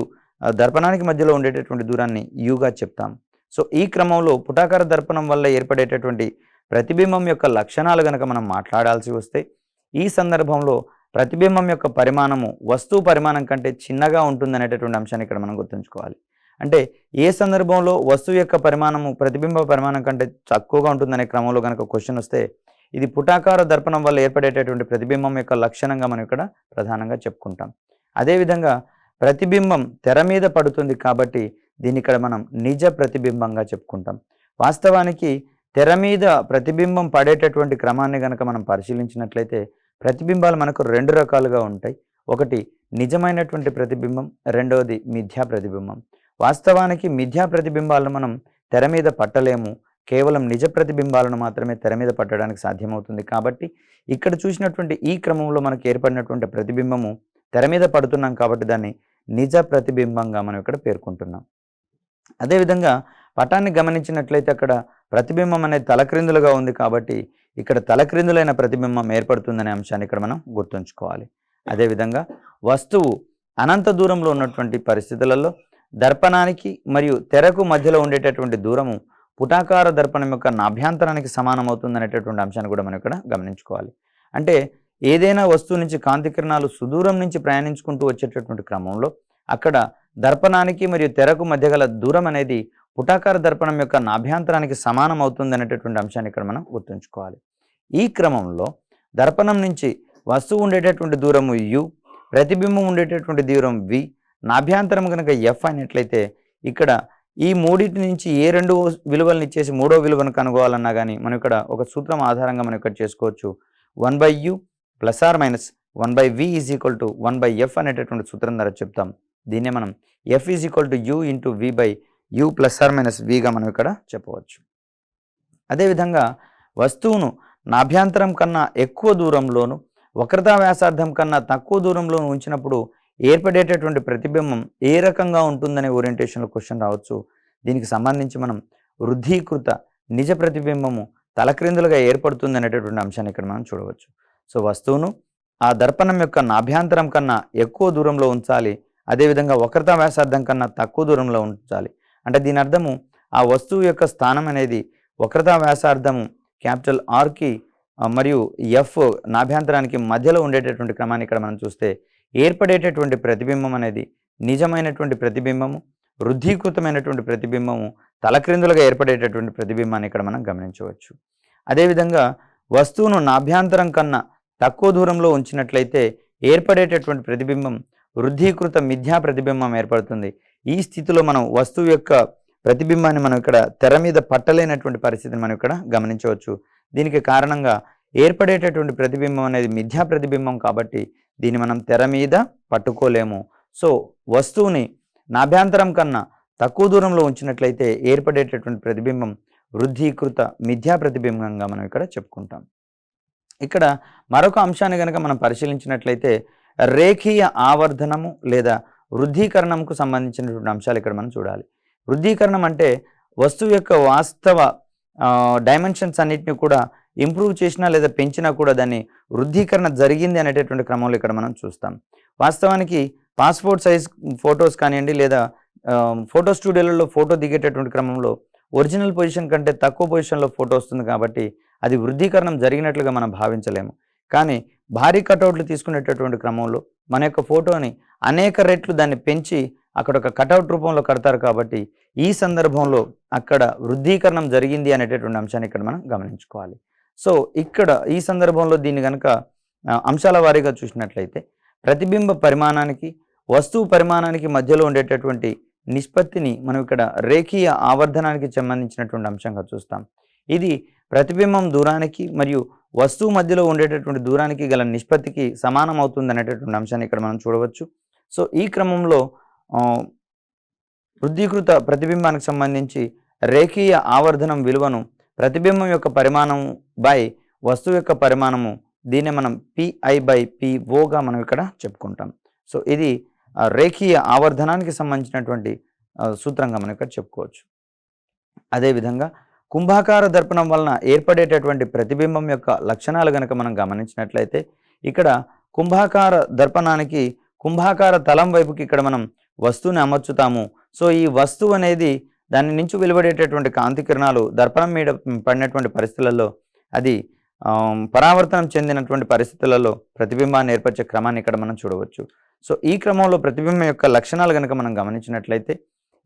దర్పణానికి మధ్యలో ఉండేటటువంటి దూరాన్ని యుగా చెప్తాం. సో ఈ క్రమంలో పుటాకార దర్పణం వల్ల ఏర్పడేటటువంటి ప్రతిబింబం యొక్క లక్షణాలు గనక మనం మాట్లాడాల్సి వస్తే ఈ సందర్భంలో ప్రతిబింబం యొక్క పరిమాణము వస్తువు పరిమాణం కంటే చిన్నగా ఉంటుందనేటటువంటి అంశాన్ని ఇక్కడ మనం గుర్తుంచుకోవాలి. అంటే ఏ సందర్భంలో వస్తువు యొక్క పరిమాణము ప్రతిబింబ పరిమాణం కంటే తక్కువగా ఉంటుందనే క్రమంలో కనుక క్వశ్చన్ వస్తే ఇది పుటాకార దర్పణం వల్ల ఏర్పడేటటువంటి ప్రతిబింబం యొక్క లక్షణంగా మనం ఇక్కడ ప్రధానంగా చెప్పుకుంటాం. అదేవిధంగా ప్రతిబింబం తెర మీద పడుతుంది కాబట్టి దీన్ని ఇక్కడ మనం నిజ ప్రతిబింబంగా చెప్పుకుంటాం. వాస్తవానికి తెర మీద ప్రతిబింబం పడేటటువంటి క్రమాన్ని కనుక మనం పరిశీలించినట్లయితే ప్రతిబింబాలు మనకు రెండు రకాలుగా ఉంటాయి. ఒకటి నిజమైనటువంటి ప్రతిబింబం, రెండవది మిథ్యా ప్రతిబింబం. వాస్తవానికి మిథ్యా ప్రతిబింబాలను మనం తెర మీద పట్టలేము, కేవలం నిజ ప్రతిబింబాలను మాత్రమే తెర మీద పట్టడానికి సాధ్యమవుతుంది. కాబట్టి ఇక్కడ చూసినటువంటి ఈ క్రమంలో మనకు ఏర్పడినటువంటి ప్రతిబింబము తెర మీద పడుతున్నాం కాబట్టి దాన్ని నిజ ప్రతిబింబంగా మనం ఇక్కడ పేర్కొంటున్నాం. అదేవిధంగా పటాన్ని గమనించినట్లయితే అక్కడ ప్రతిబింబం అనేది తలక్రిందులుగా ఉంది కాబట్టి ఇక్కడ తలక్రిందులైన ప్రతిబింబం ఏర్పడుతుందనే అంశాన్ని ఇక్కడ మనం గుర్తుంచుకోవాలి. అదేవిధంగా వస్తువు అనంత దూరంలో ఉన్నటువంటి పరిస్థితులలో దర్పణానికి మరియు తెరకు మధ్యలో ఉండేటటువంటి దూరము పుటాకార దర్పణం యొక్క నాభ్యంతరానికి సమానమవుతుందనేటటువంటి అంశాన్ని కూడా మనం ఇక్కడ గమనించుకోవాలి. అంటే ఏదైనా వస్తువు నుంచి కాంతి కిరణాలు సుదూరం నుంచి ప్రయాణించుకుంటూ వచ్చేటటువంటి క్రమంలో అక్కడ దర్పణానికి మరియు తెరకు మధ్య గల దూరం అనేది పుటాకార దర్పణం యొక్క నాభ్యంతరానికి సమానం అవుతుంది అనేటటువంటి అంశాన్ని ఇక్కడ మనం గుర్తుంచుకోవాలి. ఈ క్రమంలో దర్పణం నుంచి వస్తువు ఉండేటటువంటి దూరము యు, ప్రతిబింబం ఉండేటటువంటి దూరం వి, నాభ్యంతరం కనుక ఎఫ్ అయినట్లయితే ఇక్కడ ఈ మూడింటి నుంచి ఏ రెండు విలువలను ఇచ్చేసి మూడో విలువను కనుగోవాలన్నా కానీ మనం ఇక్కడ ఒక సూత్రం ఆధారంగా మనం ఇక్కడ చేసుకోవచ్చు. 1/u ± 1/v = 1/f అనేటటువంటి సూత్రం ద్వారా చెప్తాం. దీన్నే మనం f = u × v/u ± vగా మనం ఇక్కడ చెప్పవచ్చు. అదేవిధంగా వస్తువును నాభ్యంతరం కన్నా ఎక్కువ దూరంలోను వక్రతా వ్యాసార్థం కన్నా తక్కువ దూరంలోను ఉంచినప్పుడు ఏర్పడేటటువంటి ప్రతిబింబం ఏ రకంగా ఉంటుందనే ఓరియంటేషన్లో క్వశ్చన్ రావచ్చు. దీనికి సంబంధించి మనం వృద్ధీకృత నిజ ప్రతిబింబము తలక్రిందులుగా ఏర్పడుతుంది అనేటటువంటి అంశాన్ని ఇక్కడ మనం చూడవచ్చు. సో వస్తువును ఆ దర్పణం యొక్క నాభ్యంతరం కన్నా ఎక్కువ దూరంలో ఉంచాలి, అదేవిధంగా వక్రతా వ్యాసార్థం కన్నా తక్కువ దూరంలో ఉంచాలి. అంటే దీని అర్థము ఆ వస్తువు యొక్క స్థానం అనేది వక్రతా వ్యాసార్థము క్యాపిటల్ ఆర్కి మరియు ఎఫ్ నాభ్యంతరానికి మధ్యలో ఉండేటటువంటి క్రమాన్ని ఇక్కడ మనం చూస్తే ఏర్పడేటటువంటి ప్రతిబింబం అనేది నిజమైనటువంటి ప్రతిబింబము, వృద్ధీకృతమైనటువంటి ప్రతిబింబము, తలక్రిందులుగా ఏర్పడేటటువంటి ప్రతిబింబాన్ని ఇక్కడ మనం గమనించవచ్చు. అదేవిధంగా వస్తువును నాభ్యంతరం కన్నా తక్కువ దూరంలో ఉంచినట్లయితే ఏర్పడేటటువంటి ప్రతిబింబం వృద్ధీకృత మిథ్యా ప్రతిబింబం ఏర్పడుతుంది. ఈ స్థితిలో మనం వస్తువు యొక్క ప్రతిబింబాన్ని మనం ఇక్కడ తెర మీద పట్టలేనటువంటి పరిస్థితిని మనం ఇక్కడ గమనించవచ్చు. దీనికి కారణంగా ఏర్పడేటటువంటి ప్రతిబింబం అనేది మిథ్యా ప్రతిబింబం కాబట్టి దీన్ని మనం తెర మీద పట్టుకోలేము. సో వస్తువుని నాభ్యంతరం కన్నా తక్కువ దూరంలో ఉంచినట్లయితే ఏర్పడేటటువంటి ప్రతిబింబం వృద్ధీకృత మిథ్యా ప్రతిబింబంగా మనం ఇక్కడ చెప్పుకుంటాం. ఇక్కడ మరొక అంశాన్ని కనుక మనం పరిశీలించినట్లయితే రేఖీయ ఆవర్ధనము లేదా వృద్ధీకరణంకు సంబంధించినటువంటి అంశాలు ఇక్కడ మనం చూడాలి. వృద్ధీకరణం అంటే వస్తువు యొక్క వాస్తవ డైమెన్షన్స్ అన్నిటిని కూడా ఇంప్రూవ్ చేసినా లేదా పెంచినా కూడా దాన్ని వృద్ధీకరణ జరిగింది అనేటటువంటి క్రమంలో ఇక్కడ మనం చూస్తాం. వాస్తవానికి పాస్పోర్ట్ సైజ్ ఫొటోస్ కానివ్వండి లేదా ఫోటో స్టూడియోలలో ఫోటో దిగేటటువంటి క్రమంలో ఒరిజినల్ పొజిషన్ కంటే తక్కువ పొజిషన్లో ఫోటో వస్తుంది కాబట్టి అది వృద్ధీకరణం జరిగినట్లుగా మనం భావించలేము. కానీ భారీ కటౌట్లు తీసుకునేటటువంటి క్రమంలో మన యొక్క ఫోటోని అనేక రెట్లు దాన్ని పెంచి అక్కడ ఒక కటౌట్ రూపంలో కడతారు కాబట్టి ఈ సందర్భంలో అక్కడ వృద్ధీకరణం జరిగింది అనేటటువంటి అంశాన్ని ఇక్కడ మనం గమనించుకోవాలి. సో ఇక్కడ ఈ సందర్భంలో దీన్ని కనుక అంశాల వారీగా చూసినట్లయితే ప్రతిబింబ పరిమాణానికి వస్తువు పరిమాణానికి మధ్యలో ఉండేటటువంటి నిష్పత్తిని మనం ఇక్కడ రేఖీయ ఆవర్ధనానికి సంబంధించినటువంటి అంశంగా చూస్తాం. ఇది ప్రతిబింబం దూరానికి మరియు వస్తువు మధ్యలో ఉండేటటువంటి దూరానికి గల నిష్పత్తికి సమానం అవుతుంది అనేటటువంటి అంశాన్ని ఇక్కడ మనం చూడవచ్చు. సో ఈ క్రమంలో వృద్ధీకృత ప్రతిబింబానికి సంబంధించి రేఖీయ ఆవర్ధనం విలువను ప్రతిబింబం యొక్క పరిమాణం బై వస్తువు యొక్క పరిమాణము, దీన్ని మనం PI/POగా మనం ఇక్కడ చెప్పుకుంటాం. సో ఇది రేఖీయ ఆవర్ధనానికి సంబంధించినటువంటి సూత్రంగా మనం ఇక్కడ చెప్పుకోవచ్చు. అదేవిధంగా కుంభాకార దర్పణం వలన ఏర్పడేటటువంటి ప్రతిబింబం యొక్క లక్షణాలు కనుక మనం గమనించినట్లయితే, ఇక్కడ కుంభాకార దర్పణానికి కుంభాకార తలం వైపుకి ఇక్కడ మనం వస్తువుని అమర్చుతాము. సో ఈ వస్తువు అనేది దాని నుంచి వెలువడేటటువంటి కాంతి కిరణాలు దర్పణం మీద పడినటువంటి పరిస్థితులలో అది పరావర్తనం చెందినటువంటి పరిస్థితులలో ప్రతిబింబాన్ని ఏర్పరిచే క్రమాన్ని ఇక్కడ మనం చూడవచ్చు. సో ఈ క్రమంలో ప్రతిబింబం యొక్క లక్షణాలు కనుక మనం గమనించినట్లయితే,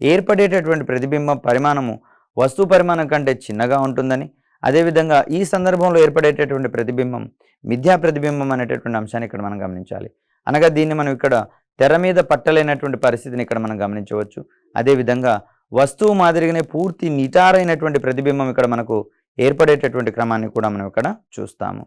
ఏర్పడేటటువంటి ప్రతిబింబం పరిమాణము వస్తువు పరిమాణం కంటే చిన్నగా ఉంటుందని, అదేవిధంగా ఈ సందర్భంలో ఏర్పడేటటువంటి ప్రతిబింబం మిథ్యా ప్రతిబింబం అనేటటువంటి అంశాన్ని ఇక్కడ మనం గమనించాలి. అనగా దీన్ని మనం ఇక్కడ తెర మీద పట్టలేనటువంటి పరిస్థితిని ఇక్కడ మనం గమనించవచ్చు. అదేవిధంగా వస్తువు మాదిరిగానే పూర్తి నిటారైనటువంటి ప్రతిబింబం ఇక్కడ మనకు ఏర్పడేటటువంటి క్రమాన్ని కూడా మనం ఇక్కడ చూస్తాము.